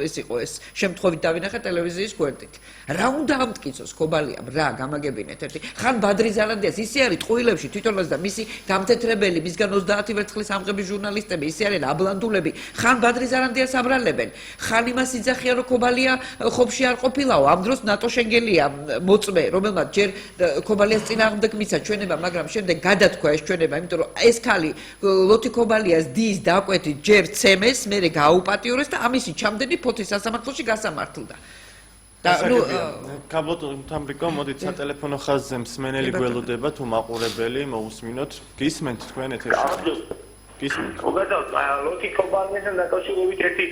ეს იყო ეს შემთხვევით დავინახე ტელევიზიის გვერდით რა უნდა ამტკიცოს ქობალიამ რა გამაგებინეთ ერთი ხან ბადრი ზალანდიას ისე არის ტყუილებში თვითონაც და მისი გამთეთრებელი მისგან 30 ვერცხლის ამღები ჟურნალისტები ისე არიან აბლანდულები ხან ბადრი ზალანდიას აბრალებენ ხან იმას იძახიან რომ ქობალია ხობში არ ყოფილაო ამ დროს ნატო შენგელია მოწმე რომელმაც ჯერ ქობალიას წინააღმდეგ მიცა ჩვენება, მაგრამ შემდეგ გადათქვა ეს ჩვენება, იმიტომ რომ ეს ქალი ლოთი ქობალიას დის დაკვეთით ჯერ ცემეს, მერე გააუპატიორეს და ამისი ჩამდენი ფოთის სასამართლოში გასამართლდა. და ნუ კაბლოტამბრიკო მოდით სატელეფონო ხაზზე მსმენელი გველოდება თუ მაყურებელი მოусმინოთ. გისმენთ თქვენ ეთერში? გისმენთ. მოგადავთ, ლოთი ქობალიასთან დაკავშირებით ერთი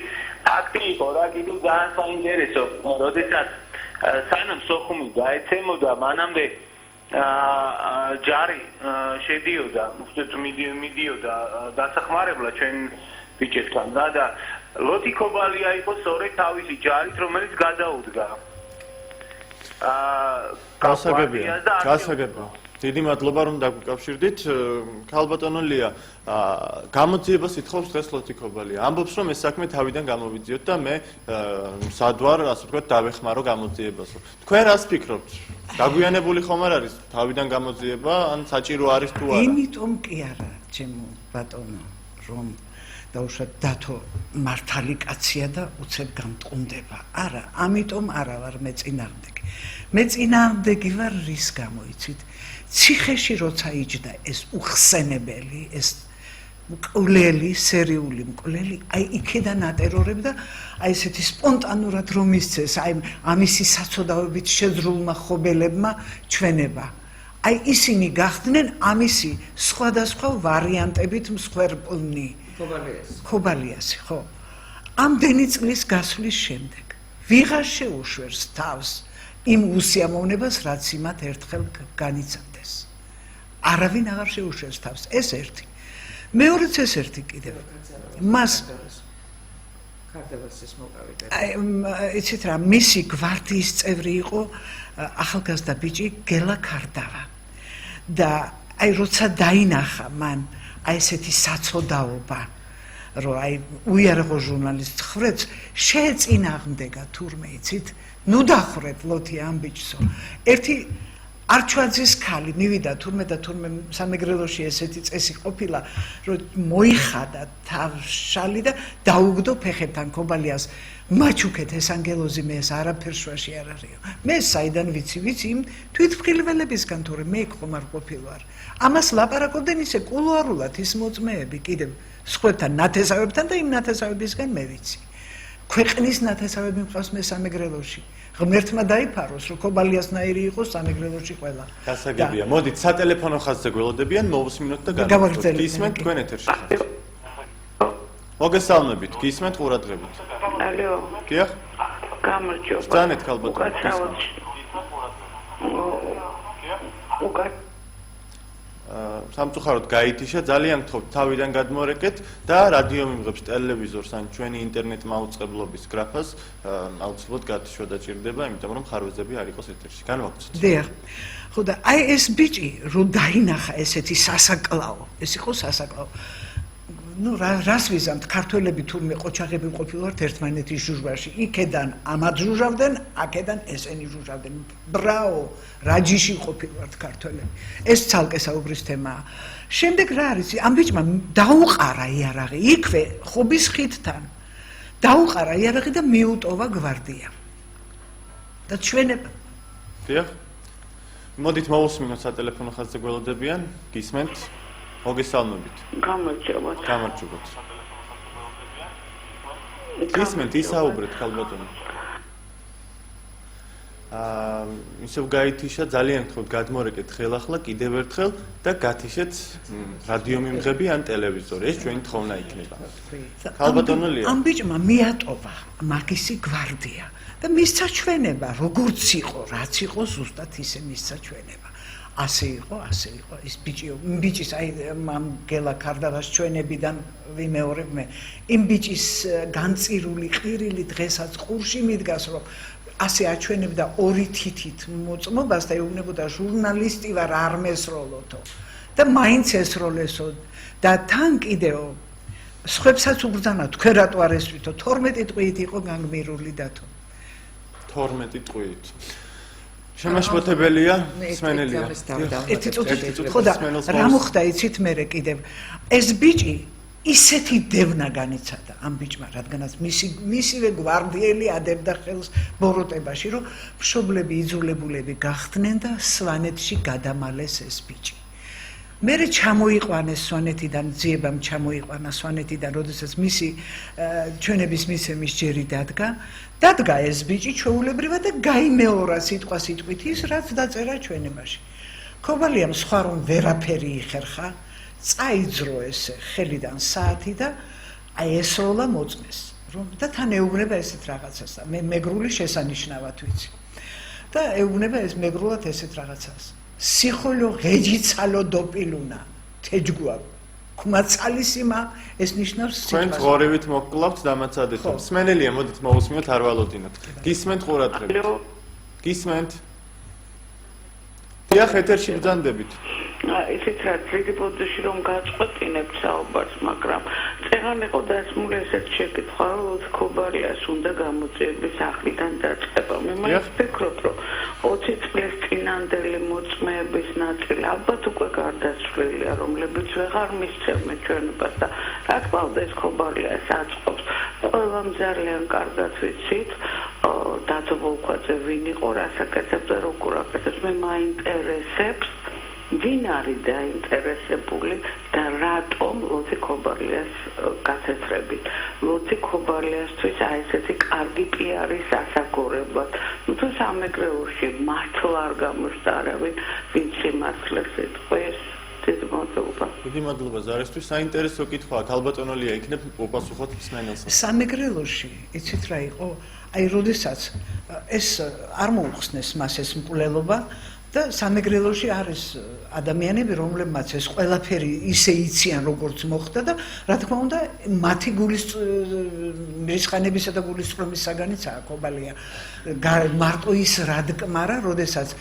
ფაქტი იყო რა, კიდევ ძალიან საინტერესო, როდესაც სანამ სოხუმი გაეცემოდა მანამდე ჯარი შედიოდა მიდიოდა დასახმარებლა ჩვენ ბიჭებთან და ლოთი ქობალია იყო სწორედ თავისი ჯარით რომელიც გადაუდგა გასაგებია დიდი მადლობა რომ დაგვიკავშირდით ქალბატონო ლია გამოძიებას ითხოვს დღეს ლოთი ქობალია ამბობს რომ ეს საქმე თავიდან გამოვიძიოთ და მე სადვარ ასე ვთქვათ დავეხმარო გამოძიებას თქვენ რას ფიქრობთ დაგვიანებული ხომ არ არის თავიდან გამოძიება ან საჭირო არის თუ არა იმიტომ კი არა ჩემო ბატონო რომ დაუშვათ დათო მართალი კაცია და უცებ გამტყუნდება არა ამიტომ არა ვარ მე წინააღმდეგი ვარ რის გამო იცით ციხეში როცა იჯდა ეს უხსენებელი ეს მკვლელი სერიული მკვლელი აი იქიდან ატერორებდა აი ესეთი სპონტანურად რომ ისცეს აი ამისი საცოდავებით შეძრულმა ხობელებმა ჩვენება აი ისინი გახდნენ ამისი სხვადასხვა ვარიანტებით მსხვერპლნი ქობალიასი ხო ამდენი წლის გასვლის შემდეგ ვიღარ შეუშვერს თავს იმ უსიამოვნებას რაც იმათ ერთხელ განიცადეს არავინ აღარ შეუშვერს თავს ეს ერთი მეორეც ეს ერთი კიდევ მას ქარდაბასის მოკავით იცით რა მისი გვარდიის წევრი იყო ახალგაზრდა ბიჭი გელა ქარდავა და აი როცა დაინახა მან აი ესეთი საცოდაობა, რომ აი უიარაღო ჟურნალისტს ხრეთს შეეწინააღმდეგა თურმე იცით, ნუ დახრეთ ლოთი ამბიჯსო. ერთი არჩვაძის ქალი მივიდა თურმე და თურმე სამეგრელოში ესეთი წესი ყოფილა, რომ მოიხადა თავშალი და დაუგდო ფეხებთან ქობალიას მაჩუქეთ ეს ანგელოზი მე ეს არაფერ შუაში არ არისო. მე საიდან ვიცი იმ თვითმხილველებისგან თორე მე ხომ არ ყოფილვარ. ამას ლაპარაკობდნენ ისე კულუარულად ის მოწმეები კიდევ სხვებთან ნათესავებთან და იმ ნათესავებისგან მე ვიცი. ქვეყნის ნათესავები მყავს მე სამეგრელოში. ღმერთმა დაიფაროს, რომ ქობალიასნაირი იყოს სამეგრელოში ყველა. გასაგებია. მოდით სატელეფონო ხაზზე გველოდებიან, მოვუსმინოთ და განვაგრძელებთ. გისმენთ თქვენ ეთერში ხართ. მოგესალმებით, გისმენთ ყურადღებით. ალო. დიახ. გამარჯობა. ბრძანეთ ქალბატონო. სამწუხაროდ გაითიშა, ძალიან გთხოვთ თავიდან გადმორეკეთ და რადიო მიმღებს, ტელევიზორს ან ჩვენი ინტერნეტ მაუწყებლობის გრაფას აუცილებლად გათიშვა დაჭირდება, იმიტომ რომ ხარვეზები არ იყოს ეთერში. განვაგრძოთ. დიახ. ხო და აი ეს ბიჭი რო დაინახა ესეთი სასაკლაო, ეს იყო სასაკლაო. ნუ რას ვიზამთ, ქართველები თურმე ყოჩაღები ყოფილვართ ერთმანეთის ჟურვაში. იქედან ამად ჟურვავდნენ, აქედან ესენი ჟურვავდნენ. ბრაო, რაჯიში ყოფილვართ ქართველები. ეს ცალკე საუბრის თემაა. შემდეგ რა არის? ამ ბიჭმა დაუყარა იარაღი იქვე ხობის ხიდთან. დაუყარა იარაღი და მიუტოვა გვარდია. და ჩვენება. დიახ. მოდით მოვუსმინოთ სატელეფონო ხაზზე გველოდებიან, გისმენთ. მოგესალმებით. გამარჯობა. გამარჯობათ. გისმენთ, ისაუბრეთ ქალბატონო. ისევ გაითიშა, ძალიან გთხოვთ გადმორეკეთ ხელახლა კიდევ ერთხელ და გათიშეთ რადიო მიმღები ან ტელევიზორი. ეს ჩვენი თხოვნა იქნება. ქალბატონო ლია. ამ ბიჭმა მიატოვა მაგისი გვარდია და მისცა ჩვენება, როგორც იყო, რაც იყო, ზუსტად ისე მისცა ჩვენება. ასე იყო ის ბიჭის აი ამ გელა კარდავას ჩვენებიდან ვიმეორებ მე იმ ბიჭის განწირული ყირილი დღესაც ყურში მიდგას რომ ასე აჩვენებდა ორი თითით მოწმობას და ეუბნებოდა ჟურნალისტი ვარ არ მესროლოთო და მაინც ესროლესო და თან კიდევ სხვებსაც უბრძანა თქვენ რატო არ ესვითო 12 ტყვიით იყო განგმირული დათო 12 ტყვიით შემაშფოთებელია სმენელია ერთი წუთი ხო და რა მოხდა იცით მე კიდევ ეს ბიჭი ისეთი დევნა განიცადა ამ ბიჭმა რადგანაც მისივე გვარდიელი ადებდა ხელს ბოროტებაში რომ მშობლები იძულებულები გახდნენ და სვანეთში გადამალეს ეს ბიჭი მერე ჩამოიყვანეს სვანეთიდან ძიებამ ჩამოიყვანა სვანეთიდან როდესაც მისი ჩვენების მისცემის ჯერი დადგა ეს ბიჭი ჩვეულებრივად და გაიმეორა სიტყვა სიტყვით ის რაც დაწერა ჩვენებაში ქობალიამ სხვა რომ ვერაფერი იხერხა წაიძრო ესე ხელიდან საათი და აი ესროლა მოწმეს რომ და თან ეუბნება ესეთ რაღაცას და მე მეგრული შესანიშნავად ვიცი და ეუბნება ეს მეგრულად ესეთ რაღაცას სიხოლო ღეჯიცალო დოპილუნა თეჯგუა კმაცალისიმა ეს ნიშნავს თქვენ ღორევით მოგკლავთ დამაცადეთ სმენელია მოდით მოусმინოთ არ ვალოდინოთ გისმენთ ყურადღებით გისმენთ დიახ ეთერში ბრძანდებით ისიც რა ძირი პოზიციაში რომ გაწყვეტინებთ საუბარს მაგრამ წეღან იყო დასმული ესეთ შეკითხვა რომ ქობალიას უნდა გამოწვევების ახლიდან დაწყება მე მაინც ვფიქრობ რომ 20 წლის წინანდელი მოწმეების ნაწილი ალბათ უკვე გარდაცვლილია რომლებიც ვეღარ მისცემენ ჩვენებას და რა თქმა უნდა ეს ქობალიას აწყობს ყველამ ძალიან კარგად ვიცით დათო ბოლქვაძე ვინ იყო რასაკეთებდა როგორ აკეთებს მე მაინტერესებს ვინ არის დაინტერესებული და რატომ ლოცი ქობალიას გაცეცხლებით ლოცი ქობალიასთვის აი ესეთი კარგი პიარის ასაგორებლად თუ სამეგრელოში მართლა არ გამოჩნდა არავინ ვინც იმართლებს ეთქვეს დიდი მადლობა ზარისთვის საინტერესო კითხვაა ქალბატონო ლია იქნებ უპასუხოთ სმენელს სამეგრელოში იცით რა იყო აი როდესაც ეს არ მოუხსნეს მას ეს მკვლელობა და სამეგრელოში არის ადამიანები, რომლებმაც ეს ყველაფერი ისე იციან, როგორც მოხდა და რა თქმა უნდა, მათი მრისხანებისა და გულისწყრომის საგანიცაა ქობალია. მარტო ის რადკმარა, როდესაც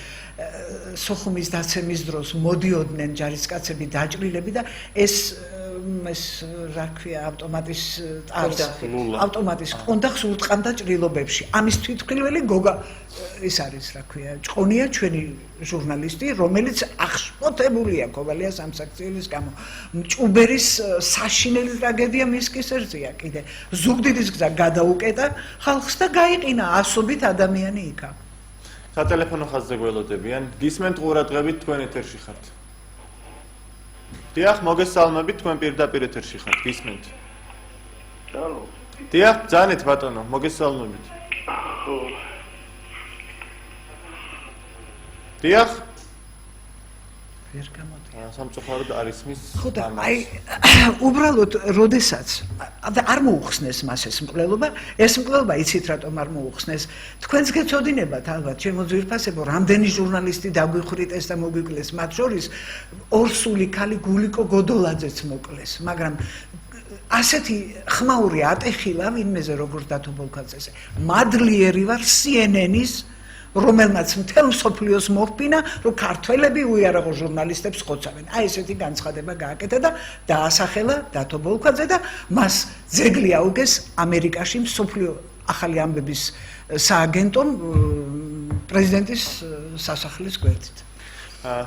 სოხუმის დაცემის დროს მოდიოდნენ ჯარისკაცები დაჭრილები და ეს რა ქვია ავტომატის ავტომატის კონდახს ურტყამდა ჭრილობებში. ამის თვითმხილველი გოგა ის არის რა ქვია ჭყონია ჩვენი ჟურნალისტი, რომელიც აღშფოთებულია ქობალიას ამ საქციელის გამო. ჭუბერის საშინელი ტრაგედია მის კისერზეა კიდე. ზუგდიდის გზა გადაუკეტა ხალხს და გაიყინა ასობით ადამიანი იქა. სატელეფონო ხაზზე გველოდებიან. გისმენთ ყურადღებით თქვენ ეთერში ხართ. დიახ, მოგესალმებით, თქვენ პირდაპირ ეთერში ხართ, გისმენთ. ალო. დიახ, ბრძანეთ ბატონო, მოგესალმებით. დიახ. ვერ გამოდი. სამწუხაროდ არის მის. ხო და აი უბრალოდ როდესაც არ მოუხსნეს მას ეს მკვლელობა იცით რატომ არ მოუხსნეს თქვენს გეცოდინებათ ალბათ ჩემო ძვირფასებო რამდენი ჟურნალისტი დაგვიხრიტეს და მოგვიკლეს მათ შორის ორსული ქალი გულიკო გოდოლაძეც მოკლეს მაგრამ ასეთი ხმაური ატეხილა ვინმეზე როგორც დათო ბოლქვაძეზე მადლიერი ვარ CNN-ის რომელმაც მთელ მსოფლიოს მოჰფინა, რომ ქართველები უიარაღო ჟურნალისტებს ხოცავენ. აი ესეთი განცხადება გააკეთა და დაასახელა დათო ბოლქვაძე და მას ძეგლი აუგეს ამერიკაში მსოფლიო ახალი ამბების სააგენტომ პრეზიდენტის სასახლის გვერდით.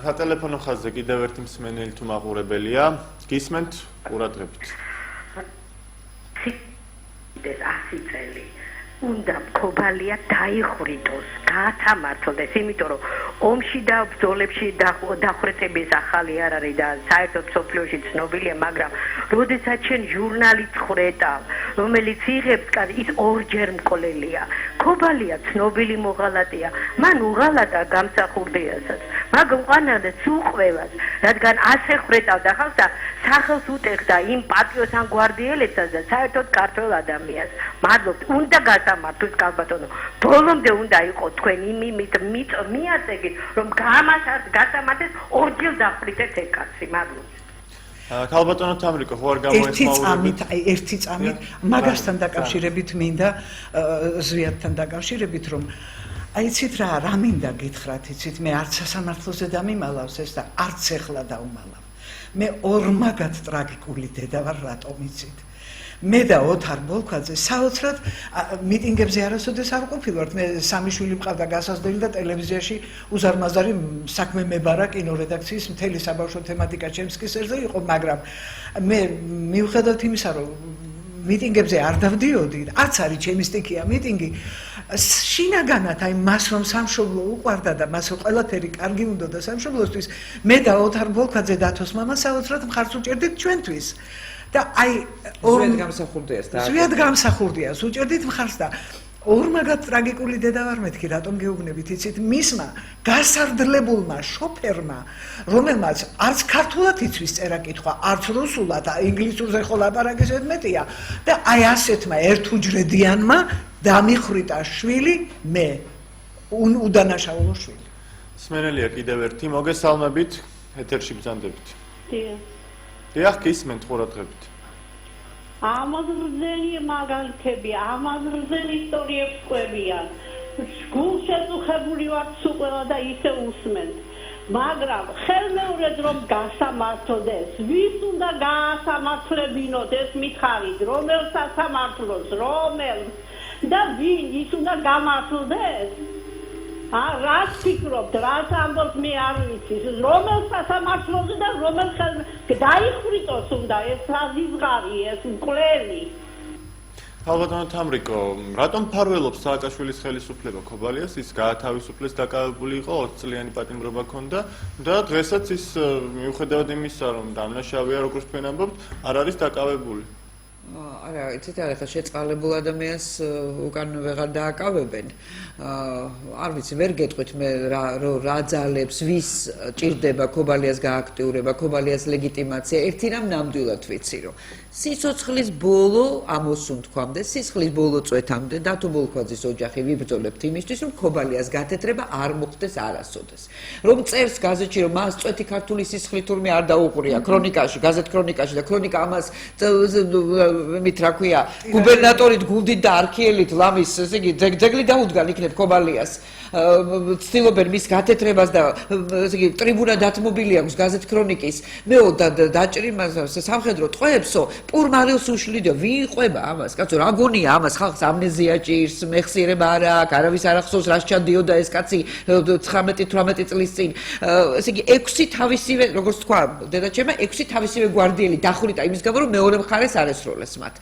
სატელეფონო ხაზზე კიდევ ერთი მსმენელი თუ მაყურებელია. გისმენთ ყურადღებით. ეს 100 წელი უნდა ქობალია დაიხრიტოს, გაათამართლდეს, იმიტომ რომ ომში და ბრძოლებში დახვრეტების ახალი არ არის და საერთოდ სოფლიოში ცნობილია, მაგრამ როდესაც ჩვენ ჟურნალისტ ხრეტავ, რომელიც იღებს ის ორჯერ მკვლელია. ქობალია ცნობილი მოღალატეა, მან უღალატა გამსახურდიასაც, მაგრამ ყანადაც უყვევას, რადგან ასე ხრეტავდა ხალხს და სახელს უტეხდა იმ პატრიოტან გვარდიელებსაც და საერთოდ ქართველ ადამიანს. მადლობთ, უნდა გამართოს კალბატონო. ბოლომდე უნდა იყოს თქვენ იმით მიაწეგეთ, რომ გასამართეს ორჯერ დაფრიტეთ ეს კაცი. მადლობთ. კალბატონო თამრიკო, ხო არ გამოესმაურებით? ერთი წამით მაგასთან დაკავშირებით მინდა ზვიადთან დაკავშირებით, რომ აი იცით რა მინდა გითხრათ, იცით მე არც სასამართლოზე დამიმალავს ეს და არც ეხლა დავუმალავ. მე ორმაგად ტრაგიკული დედა ვარ, რატომ იცით? მე და ოთარ ბოლქვაძე საოცრად მიტინგებზე არასოდეს არ ყოფილვართ. მე სამი შვილი მყავდა გასაზრდელი და ტელევიზიაში უზარმაზარი საქმე მებარა კინორედაქციის მთელი საბავშვო თემატიკა ჩემს კისერზე იყო, მაგრამ მე მიუხედავად იმისა, რომ მიტინგებზე არ დავდიოდი, არც არის ჩემი სტიქია მიტინგი, შინაგანად აი მას რომ სამშობლო უყვარდა და მას რომ ყველაფერი კარგი უნდა და სამშობლოსთვის, მე და ოთარ ბოლქვაძე დათოს მამა საოცრად მხარს უჭერდით ჩვენთვის. და აი ზვიად გამსახურდიას უჭერდით მხარს და ორმაგად ტრაგიკული დედა ვარ მეთქი, რატომ გეუბნებით, იცით, მისმა გასარდლებულმა შოფერმა, რომელმაც არც ქართულად იცვის წერა-კითხვა, არც რუსულად, ინგლისურზე ხო ლაპარაკი ზედმეტია და აი ასეთმა ერთუჯრედიანმა დამიხრიტა შვილი მე, უდანაშაულო შვილი. მსმენელია კიდევ ერთი, მოგესალმებით, ეთერში ბრძანდებით. დიახ, გისმენთ ყურადღებით. ამაზრზელი მაგალითები, ამაზრზელი ისტორიებს ყვებიან. გულშეწუხებული ვართ სულ ყველა და ისე უსმენთ. მაგრამ ხელმეორედ რომ გასამართლდეს, ვის უნდა გაასამართლებინოთ ეს მითხარით, რომელ სასამართლოს, რომელ და ვინ ის უნდა გამართლდეს? რას ფიქრობთ, რას ამბობთ, მე არ ვიცი, რომელ სასამართლოზე და რომელ დაიხრიტოს უნდა ეს საზიზღარი, ეს მკვლელი. კალბატონო თამრიკო, რატომ ფარველობს სააკაშვილის ხელისუფლება ქობალიას? ის გაათავისუფლეს, დაკავებული იყო 20 წლიანი პატიმრობა ჰქონდა და დღესაც ის მიუხედავად იმისა, რომ დამნაშავეა, როგორც თქვენ ამბობთ, არ არის დაკავებული. არა, იცით რა, ხა შეწყალებულ ადამიანს უკან ვეღარ დააკავებენ. არ ვიცი, ვერ გეტყვით მე რა ძალებს, ვის ჭირდება ქობალიას გააქტიურება, ქობალიას ლეგიტიმაცია. ერთი რამ ნამდვილად ვიცი, რომ სიცოცხლის ბოლო ამოსუნ თქვამდე, სიცოცხლის ბოლო წვეთამდე დათო ბოლქვაძის ოჯახი ვიბრძოლებთ იმისთვის, რომ ქობალიას გათეთრება არ მოხდეს არასოდეს. რომ წერს გაზეთში, რომ მას წვეთი ქართული სისხლი თურმე არ დაუყურია ქრონიკაში, გაზეთ ქრონიკაში და ქრონიკა ამას მით რა ქვია, გუბერნატორით გუნდით და არქიელით ლამის, ესე იგი ძეგლი დაუდგან იქნებ ქობალიას. ცდილობენ მის გათეთრებას და ესე იგი ტრიბუნა დათმობილი აქვს გაზეთ ქრონიკის. მეო დაჭრიმა სამხედრო ტყვეებსო, პურმალილს უშლიდო, ვინ ყვება ამას? კაცო, რა გონია ამას? ხალხს ამნეზია ჭირს, მეხსიერება არ აქვს, არავის არ ახსოვს რა სჩადიოდა ეს კაცი 19-18 წლის წინ. ესე იგი 6 თავისივე, როგორც თქვა დედაჩემმა, 6 თავისივე გვარდიელი დახვრიტა იმის გამო, რომ მეორე მხარეს არ ესროლეს მათ.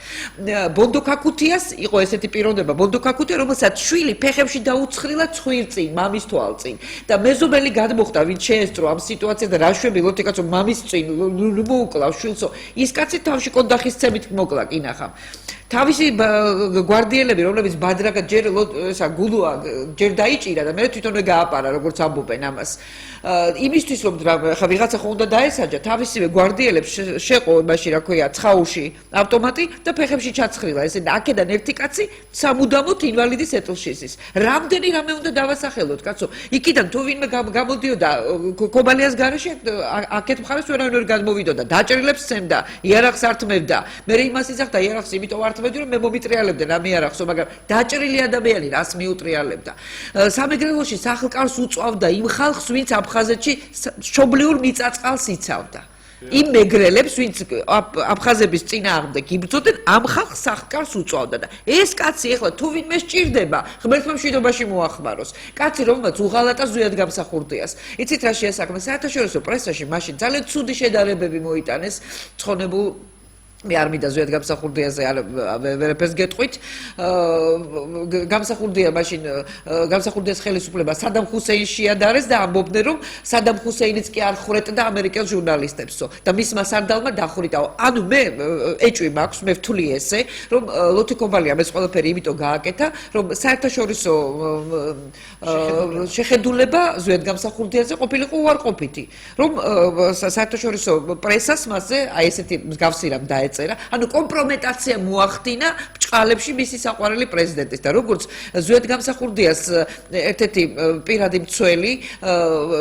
ბონდო ქაკუთიას იყო ესეთი პიროვნება, ბონდო ქაკუთია, რომელსაც შვილი ფეხებში დაუცხრილა წინ, მამის თვალწინ და მეზობელი გადმოხდა, ვინც შეესწრო ამ სიტუაციას და რა შვები ლოთი კაცო მამის წინ მოუკლავს შვილსო, ის კაცი თავში კონდახის ცემით მოკლა კინახამ. თავისი გვარდიელები, რომლებიც ბადრაგა ჯერ ესა გულუა ჯერ დაიჭირა და მე თვითონვე გააპარა, როგორც ამბობენ ამას. იმისთვის რომ ხა ვიღაცა ხო უნდა დაესაჯა, თავისივე გვარდიელებს შეყო იმაში რა ქვია, ცხაუში ავტომატი და ფეხებში ჩაცხრილა. ესე და აქედან ერთი კაცი სამუდამოდ ინვალიდის ეტლში ის. რამდენი რამე უნდა დავასახელოთ, კაცო? იქიდან თუ ვინმე გამოდიოდა ქობალიას გარეშე, აქეთ მხარეს ვერავინ გადმოვიდოდა, დაჭრილებს სცემდა, იარაღს ართმევდა. მე იმას იზახდა იარაღს, იმიტომ არ მოდი რომ მე მომიტრიალებდე რა მიარახსო, მაგრამ დაჭრილი ადამიანი რას მიუტრიალებდა. სამეგრელოში სახლკარს უწვავდა იმ ხალხს, ვინც აფხაზეთში მშობლიურ მიწაწყალს იცავდა. იმ მეგრელებს, ვინც აფხაზების წინააღმდეგ იბრძოდნენ, ამ ხალხს სახლკარს უწვავდა და ეს კაცი ეხლა თუ ვინმე სჭირდება, ღმერთმა მშვიდობაში მოახმაროს. კაცი რომელმაც უღალატა ზვიად გამსახურდიას. იცით რა შეასაქმე? საერთაშორისო პრესაში მაშინ ძალიან ცუდი შედარებები მოიტანეს ცხონებულ მე არ მინდა ზვიად გამსახურდიაზე ვერაფერს გეტყვით. გამსახურდია მაშინ გამსახურდიას ხელისუფლება სადამ ჰუსეინს შეადარეს და ამბობდნენ რომ სადამ ჰუსეინიც კი არ ხვრეტდა ამერიკელ ჟურნალისტებსო და მისმა სარდალმა დახვრიტაო. ანუ მე ეჭვი მაქვს, მე ვთვლი ესე, რომ ლოთი ქობალიამ ეს ყველაფერი იმიტომ გააკეთა, რომ საერთაშორისო შეხედულება ზვიად გამსახურდიაზე ყოფილიყო უარყოფითი. რომ საერთაშორისო პრესას მასზე აი ესეთი მსგავსი რამ დაეწერა. ანუ კომპრომეტაცია მოახდინა ბჭყალებში მისი საყვარელი პრეზიდენტის და როგორც ზვიად გამსახურდიას ერთ-ერთი პირადი მცველი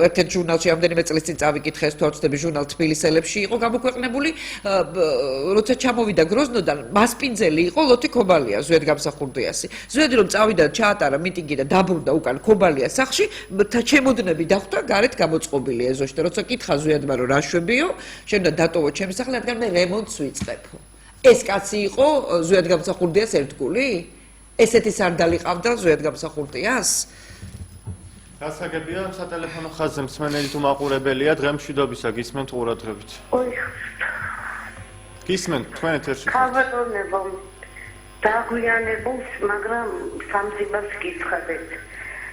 ერთ-ერთ ჟურნალში რამდენიმე წლის წინ წავიკითხეს თუ არ ვცდები ჟურნალ თბილისელებში იყო გამოქვეყნებული, როცა ჩამოვიდა გროზნოდან მასპინძელი იყო ლოთი ქობალია ზვიად გამსახურდიასი. ზვიადი რომ წავიდა ჩაატარა მიტინგი და დაბრუნდა უკან ქობალიას სახლში, ჩემოდნები დახვდა გარეთ გამოწყობილი ეზოში და როცა კითხა ზვიადმა რომ რა შვებიო, შემდა დატოვო ჩემი სახლი, რადგან მე რემონტს ვიწყებ. ეს კაცი იყო ზვიად გამსახურდიას ერთგული? ესეთი სარდალი ყავდა ზვიად გამსახურდიას? გასაგებია სატელეფონო ხაზზე მსმენელი თუ მაყურებელია დღემშვიდობისა გისმენთ ყურადღებით. გისმენთ თქვენ ეთერში. ქალბატონებო დაგვიანებულს, მაგრამ სამძიმას გიცხადეთ.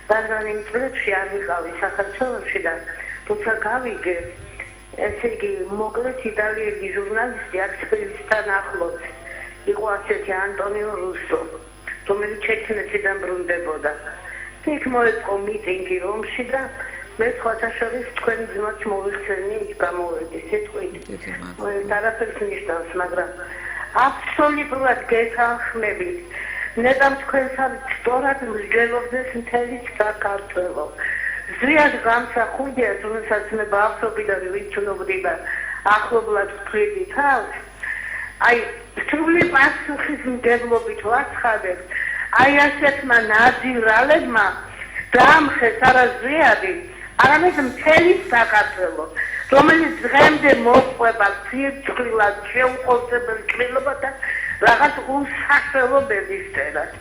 ბარგანი წლებში არ ვიყავი საქართველოში და თუმცა გავიგე ესე იგი მოკლედ იტალიელი ჟურნალისტი აქცევისთან ახლოს იყო ასეთი ანტონიო რუსო, რომელიც ჩეჩნეთიდან ბრუნდებოდა. იქ მოეწყო მიტინგი რომში და მე სხვათა შორის თქვენი ძმაც მოვიხსენი გამოვედი სიტყვით. არაფერს ნიშნავს, მაგრამ აბსოლუტურად გეთანხმებით. ნეტამ თქვენს არის სწორად მსჯელობდეს მთელი საქართველო. ზვიად გამსახურდიას, რომელსაც მე ბავშვობიდან ვიცნობდი და ახლობლად ვთვლი თავს, აი სრული პასუხისმგებლობით ვაცხადებ, აი ასეთმა ნაძირალებმა დაამხეს არა ზვიადი, არამედ მთელი საქართველო, რომელიც დღემდე მოსყვება სირცხვილად შეუყოლწებელ კბილობათა რაღაც უსახელობების წერას.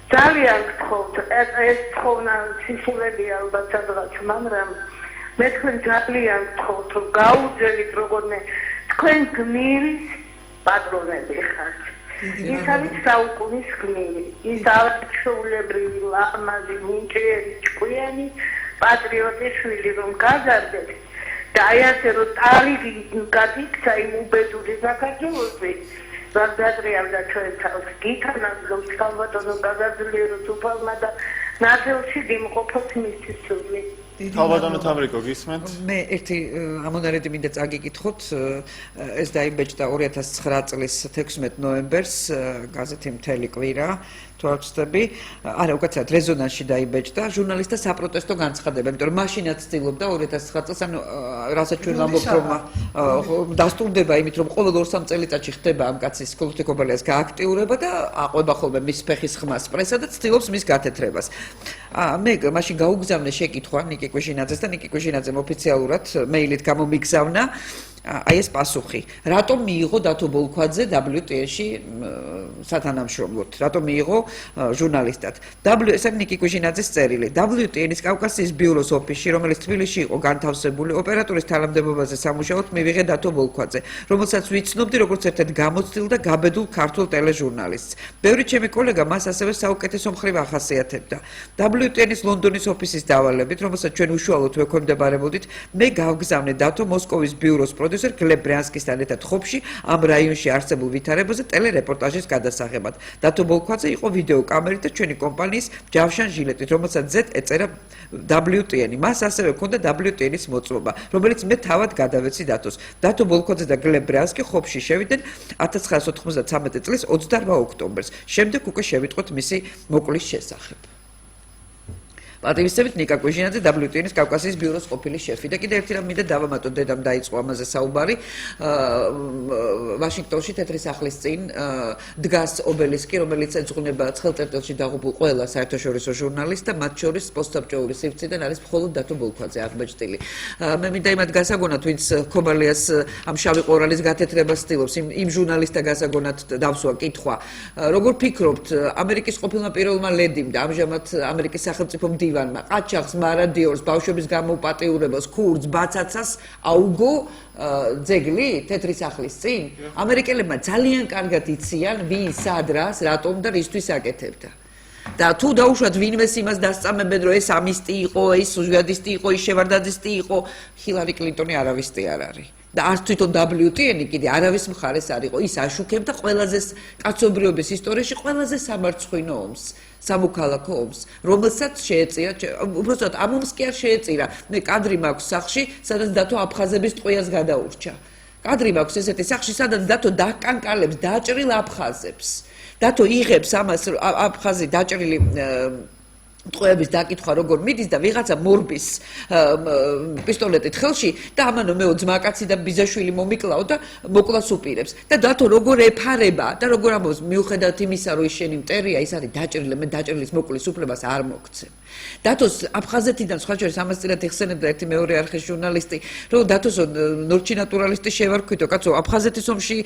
ძალიან გთხოვთ, ეს თხოვნა სისულელია ალბათ სადღაც, მაგრამ მე თქვენ ძალიან გთხოვთ, რომ გაუძელით როგორმე თქვენ გმირის პატრონები ხართ. ის არის საუკუნის გმირი, ის არჩეულებრივი ლამაზი, ნიჭიერი, ჭკვიანი პატრიოტი შვილი რომ გაზარდეთ და აი ასე რომ ტალღი გადიქცა იმ უბედური საქართველოსი, ზარდადრიავდა ჩვენ თავს გითანაგდობს ქალბატონო გაგაძლიეროთ უფალმა და ნაზელში დიმყოფოთ მისთვის სული. ქალბატონო თამრიკო გისმენთ? მე ერთი ამონარიდი მინდა წაგიკითხოთ. ეს დაიბეჭდა 2009 წლის 16 ნოემბერს გაზეთი მთელი კვირა. თუ არ ვცდები, არა უკაცრავად რეზონანსში დაიბეჭდა ჟურნალისტთა საპროტესტო განცხადება, იმიტომ რომ მაშინაც ცდილობდა 2009 წელს, ანუ რასაც ჩვენ ვამბობთ, რომ დასტურდება იმით, რომ ყოველ 2-3 წელიწადში ხდება ამ კაცის ლოთი კობალიას გააქტიურება და აყვება ხოლმე მის ფეხის ხმას პრესა და ცდილობს მის გათეთრებას. მე მაშინ გაუგზავნე შეკითხვა ნიკი კვეშინაძეს და ნიკი კვეშინაძემ ოფიციალურად მეილით გამომიგზავნა აი ეს პასუხი. რატომ მიიღო დათო ბოლქვაძე WTN-ში სათანამშრომლოდ? რატომ მიიღო ჟურნალისტად? ეს არის ნიკი კვეშინაძის წერილი. WTN-ის კავკასიის ბიუროს ოფისში, რომელიც თბილისში იყო განთავსებული, ოპერატორის თანამდებობაზე სამუშაოდ მივიღე დათო ბოლქვაძე, რომელსაც ვიცნობდი როგორც ერთ-ერთ გამოცდილ და გაბედულ ქართულ ტელეჟურნალისტს. ბევრი ჩემი კოლეგა მას ასევე საუკეთესო მხრივ ახასიათებდა. WTN-ის ლონდონის ოფისის დავალებით, რომელსაც ჩვენ უშუალოდ ვექვემდებარებოდით, მე გავგზავნე დათო მოსკოვის ბიუროს პროდიუსერ გლებ ბრიანსკისთან ერთად ხობში ამ რაიონში არსებულ ვითარებაზე ტელერეპორტაჟის გადასაღებად. დათო ბოლქვაძე იყო ვიდეო კამერით და ჩვენი კომპანიის ჯავშან ჟილეტით, რომელსაც Z ეწერა WTN. მას ასევე ჰქონდა WTN-ის მოწმობა, რომელიც მე თავად გადავეცი დათოს. დათო ბოლქვაძე და გლებ ბრიანსკი ხობში შევიდნენ 1993 წლის 28 ოქტომბერს. შემდეგ უკვე შევიტყვეთ მისი მოკლის შესახებ. პატივისცემით ნიკა კვეშინაძე WTN-ის კავკასიის ბიუროს ყოფილი შეფი და კიდევ ერთი რამ მინდა დავამატოთ, დედამ დაიწყო ამაზე საუბარი. ვაშინგტონში თეთრი სახლის წინ დგას ობელისკი, რომელიც ეძღვნება ცხელწერტილში დაღუპულ ყველა საერთაშორისო ჟურნალისტს და მათ შორის პოსტსაბჭოური სივრციდან არის მხოლოდ დათო ბოლქვაძე აღბეჭდილი. მე მინდა იმათ გასაგონათ, ვინც ქობალიას ამ შავი ყორალის გათეთრებას ცდილობს, იმ ჟურნალისტთა გასაგონათ დავსვა კითხვა. როგორ ფიქრობთ, ამერიკის ყოფილმა პირველმა ლედიმ და ამჟამად ამერიკის სახელმწიფო მდივანმა ყაჩაღს, მარადიორს, ბავშვების გამოპატიურებას, ქურდს, ბაცაცას აუგო ძეგლი თეთრი სახლის წინ? ამერიკელებმა ძალიან კარგად იციან, ვინ სად რას, რატომ და რისთვის აკეთებდა. და თუ დაუშვათ ვინმეს იმას დასწამებენ, რომ ეს ამისტი იყო, ეს ზვიადისტი იყო, ის შევარდაძისტი იყო, ჰილარი კლინტონი არავისტი არ არის. და არც თვითონ WTN კიდე არავის მხარეს არ იყო. ის აშუქებდა ყველაზე კაცობრიობის ისტორიაში ყველაზე სამარცხვინო ომს. სამოქალაქო ომს, რომელსაც შეეწირა, უბრალოდ ამ ომს კი არ შეეწირა. მე კადრი მაქვს სახში, სადაც დათო აფხაზების ტყვიას გადაურჩა. კადრი მაქვს ესეთი სახში, სადაც დათო დაკანკალებს დაჭრილ აფხაზებს. დათო იღებს ამას აფხაზი დაჭრილი ტყვეების დაკითხვა როგორ მიდის და ვიღაცა მორბის პისტოლეტით ხელში და ამანო მეო ძმაკაცი და ბიზაშვილი მომიკლაო და მოკლას უპირებს და დათო როგორ ეფარება და როგორ ამბობს მიუხედავად იმისა რომ ის შენი მტერია ის არის დაჭრილი მე დაჭრილის მოკლის უფლებას არ მოგცემ დათოს აფხაზეთიდან სხვა შორის ამას წილად იხსენებდა ერთი მეორე არხის ჟურნალისტი რომ დათოს ნორჩი ნატურალისტი შევარქვითო კაცო აფხაზეთის ომში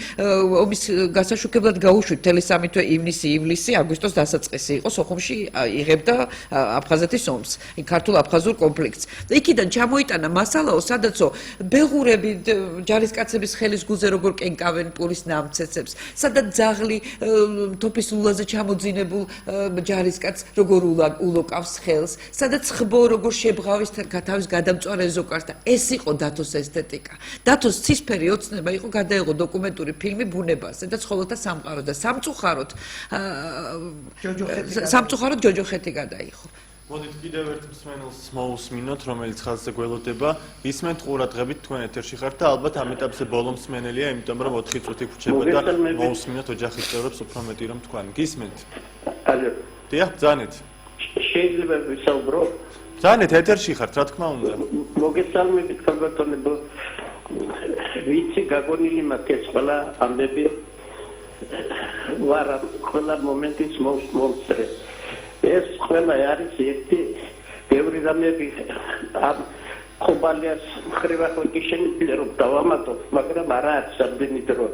ომის გასაშუქებლად გაუშვით თელი სამი თვე ივნისი ივლისი აგვისტოს დასაწყისი იყო სოხუმში იღებდა აფხაზეთის ომს, ქართულ აფხაზურ კონფლიქტს. და იქიდან ჩამოიტანა მასალაო, სადაცო ბეღურები ჯარისკაცების ხელის გულზე როგორ კენკავენ პურის ნამცეცებს, სადაც ძაღლი თოფის ლულაზე ჩამოძინებულ ჯარისკაცს როგორ ულოკავს ხელს, სადაც ხბო როგორ შებღავის თავის გადამწვარ ეზოკარს და ეს იყო დათოს ესთეტიკა. დათოს ცისფერი ოცნება იყო გადაიღო დოკუმენტური ფილმი ბუნებაზე და ცხოველთა სამყაროს და სამწუხაროდ ჯოჯოხეთი გადაიღო. მოდით კიდევ ერთ მსმენელს მოусმინოთ, რომელიც ხაზზე გველოდება. ისმენთ ყურადღებით თქვენ ეთერში ხართ და ალბათ ამ ეტაპზე ბოლო მსმენელია, იმიტომ რომ 4 წუთი გვრჩება და მოусმინოთ ოჯახის წევრებს უფრო მეტი რომ თქვენ. გისმენთ? ალო. დიახ, ბრძანეთ. შეიძლება ვისაუბრო? ბრძანეთ, ეთერში ხართ, რა თქმა უნდა. მოგესალმებით, ქალბატონებო. ვიცი, გაგონილი მაქვს ეს ყველა ამბები. ვარა ყველა მომენტის მომსწრე. ეს ყველა არის ერთი ბევრი რამები ამ ხობალიას მხრივ ახლა კი შეიძლება რომ დავამატო, მაგრამ არა არის ამდენი დრო.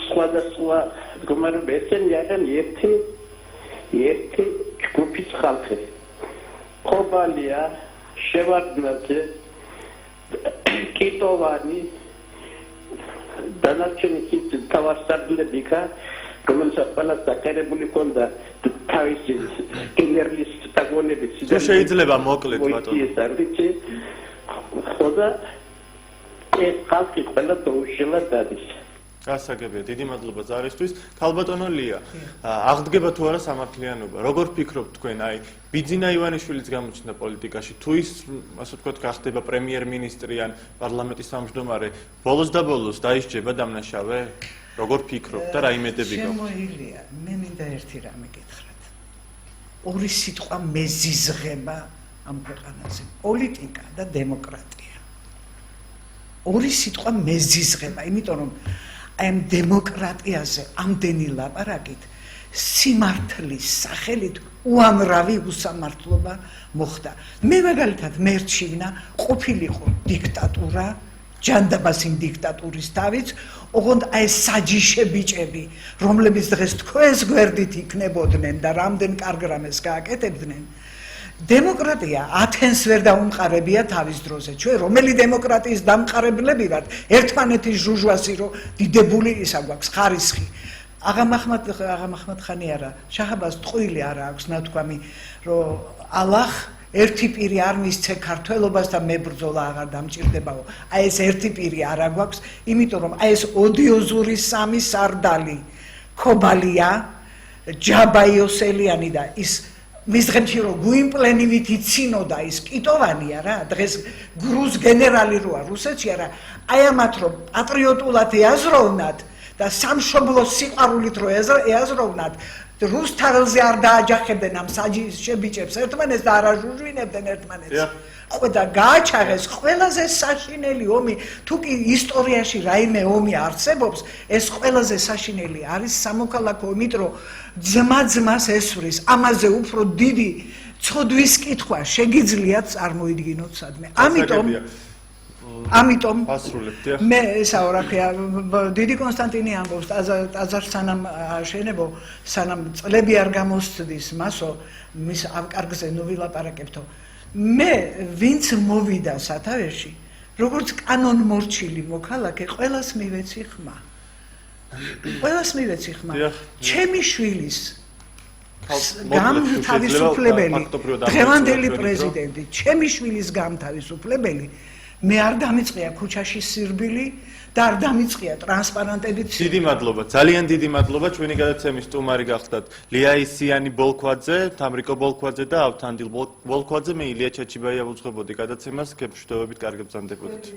სხვადასხვა მდგომარეობა ესენი არიან ერთი ჯგუფის ხალხი. ხობალია, შევარდნაძე, კიტოვანი, დანარჩენი თავასწავლები იქა რომელსაც ყველა დაკერებული ჰქონდა თავისი კილერლის პროტაგონები შეიძლება მოკლედ ბატონო ეს არის ხოდა ეს ხალხი ყველა დაუშალად დადის. გასაგებია, დიდი მადლობა ზარისთვის. ქალბატონო ლია, აღდგება თუ არა სამართლიანობა? როგორ ფიქრობთ თქვენ, აი, ბიძინა ივანიშვილიც გამოჩნდა პოლიტიკაში, თუ ის, ასე ვთქვათ, გახდება პრემიერ-მინისტრი ან პარლამენტის თავმჯდომარე, ბოლოს და ბოლოს დაისჯება დამნაშავე? როგორ ფიქრობთ და რა იმედები გაქვთ? შემოილია, მე მინდა ერთი რამე გითხრათ. ორი სიტყვა მეზიზღება ამ ქვეყანაზე, პოლიტიკა და დემოკრატია. ორი სიტყვა მეზიზღება, იმიტომ რომ აი ამ დემოკრატიაზე ამდენი ლაპარაკით სიმართლის სახელით უამრავი უსამართლობა მოხდა. მე მაგალითად მერჩივნა ყოფილიყო დიქტატურა, ჯანდაბასინ დიქტატურის თავიც, ოღონდ აი ეს საჯიშე ბიჭები, რომლებიც დღეს თქვენს გვერდით იქნებოდნენ და რამდენ კარგ რამეს გააკეთებდნენ, დემოკრატია ათენს ვერ დაუმყარებია თავის დროზე. ჩვენ რომელი დემოკრატიის დამყარებლები ვართ, ერთმანეთის ჟუჟვასი რო დიდებული ისა გვაქვს ხარისხი. აღამახმად ხანი არა, შაჰაბას ტყუილი არა აქვს ნათქვამი, რომ ალახ ერთი პირი არ მისცე ქართველობას და მებრძოლა აღარ დამჭირდებაო. აი ეს ერთი პირი არ აგვაქვს, იმიტომ რომ აი ეს ოდიოზური სამი სარდალი, ქობალია, ჯაბა იოსელიანი და ის მის დღემში რომ გვიმპლენივით იცინოდა ის კიტოვანია რა, დღეს გრუზ გენერალი როა რუსეთში არა, აი ამათ რომ პატრიოტულად ეაზროვნათ და სამშობლოს სიყვარულით რო ეაზროვნათ, რუსთარელზე არ დააჯახებდნენ ამ საჯიშე ბიჭებს ერთმანეთს და არ აჟუჟვინებდნენ ერთმანეთს. ხო და გააჩაღეს ყველაზე საშინელი ომი, თუ კი ისტორიაში რაიმე ომი არსებობს, ეს ყველაზე საშინელი არის სამოქალაქო ომით, რომ ძმა-ძმას ესვრის, ამაზე უფრო დიდი ცოდვის კითხვა შეგიძლიათ წარმოიდგინოთ სადმე. ამიტომ მე ესა რა ქვია, დიდი კონსტანტინე ამბობს, ტაძარს სანამ აშენებო, სანამ წლები არ გამოსცდის მასო, მის ამ კარგზე ნუ ვილაპარაკებთო. მე ვინც მოვიდა სათავეში, როგორც კანონმორჩილი მოქალაქე, ყველას მივეცი ხმა. ყველას მივეცი ხმა. ჩემი შვილის გამთავისუფლებელი, დღევანდელი პრეზიდენტი, ჩემი შვილის გამთავისუფლებელი, მე არ დამიწყია ქუჩაში სირბილი და არ დამიწყია ტრანსპარანტებით. დიდი მადლობა, ძალიან დიდი მადლობა. ჩვენი გადაცემის სტუმარი გახდათ ლია ისიანი ბოლქვაძე, თამრიკო ბოლქვაძე და ავთანდილ ბოლქვაძე. მე ილია ჩაჩიბაია ვუძღვებოდი გადაცემას, გებრშდებით, კარგად ბრძანდებოდით.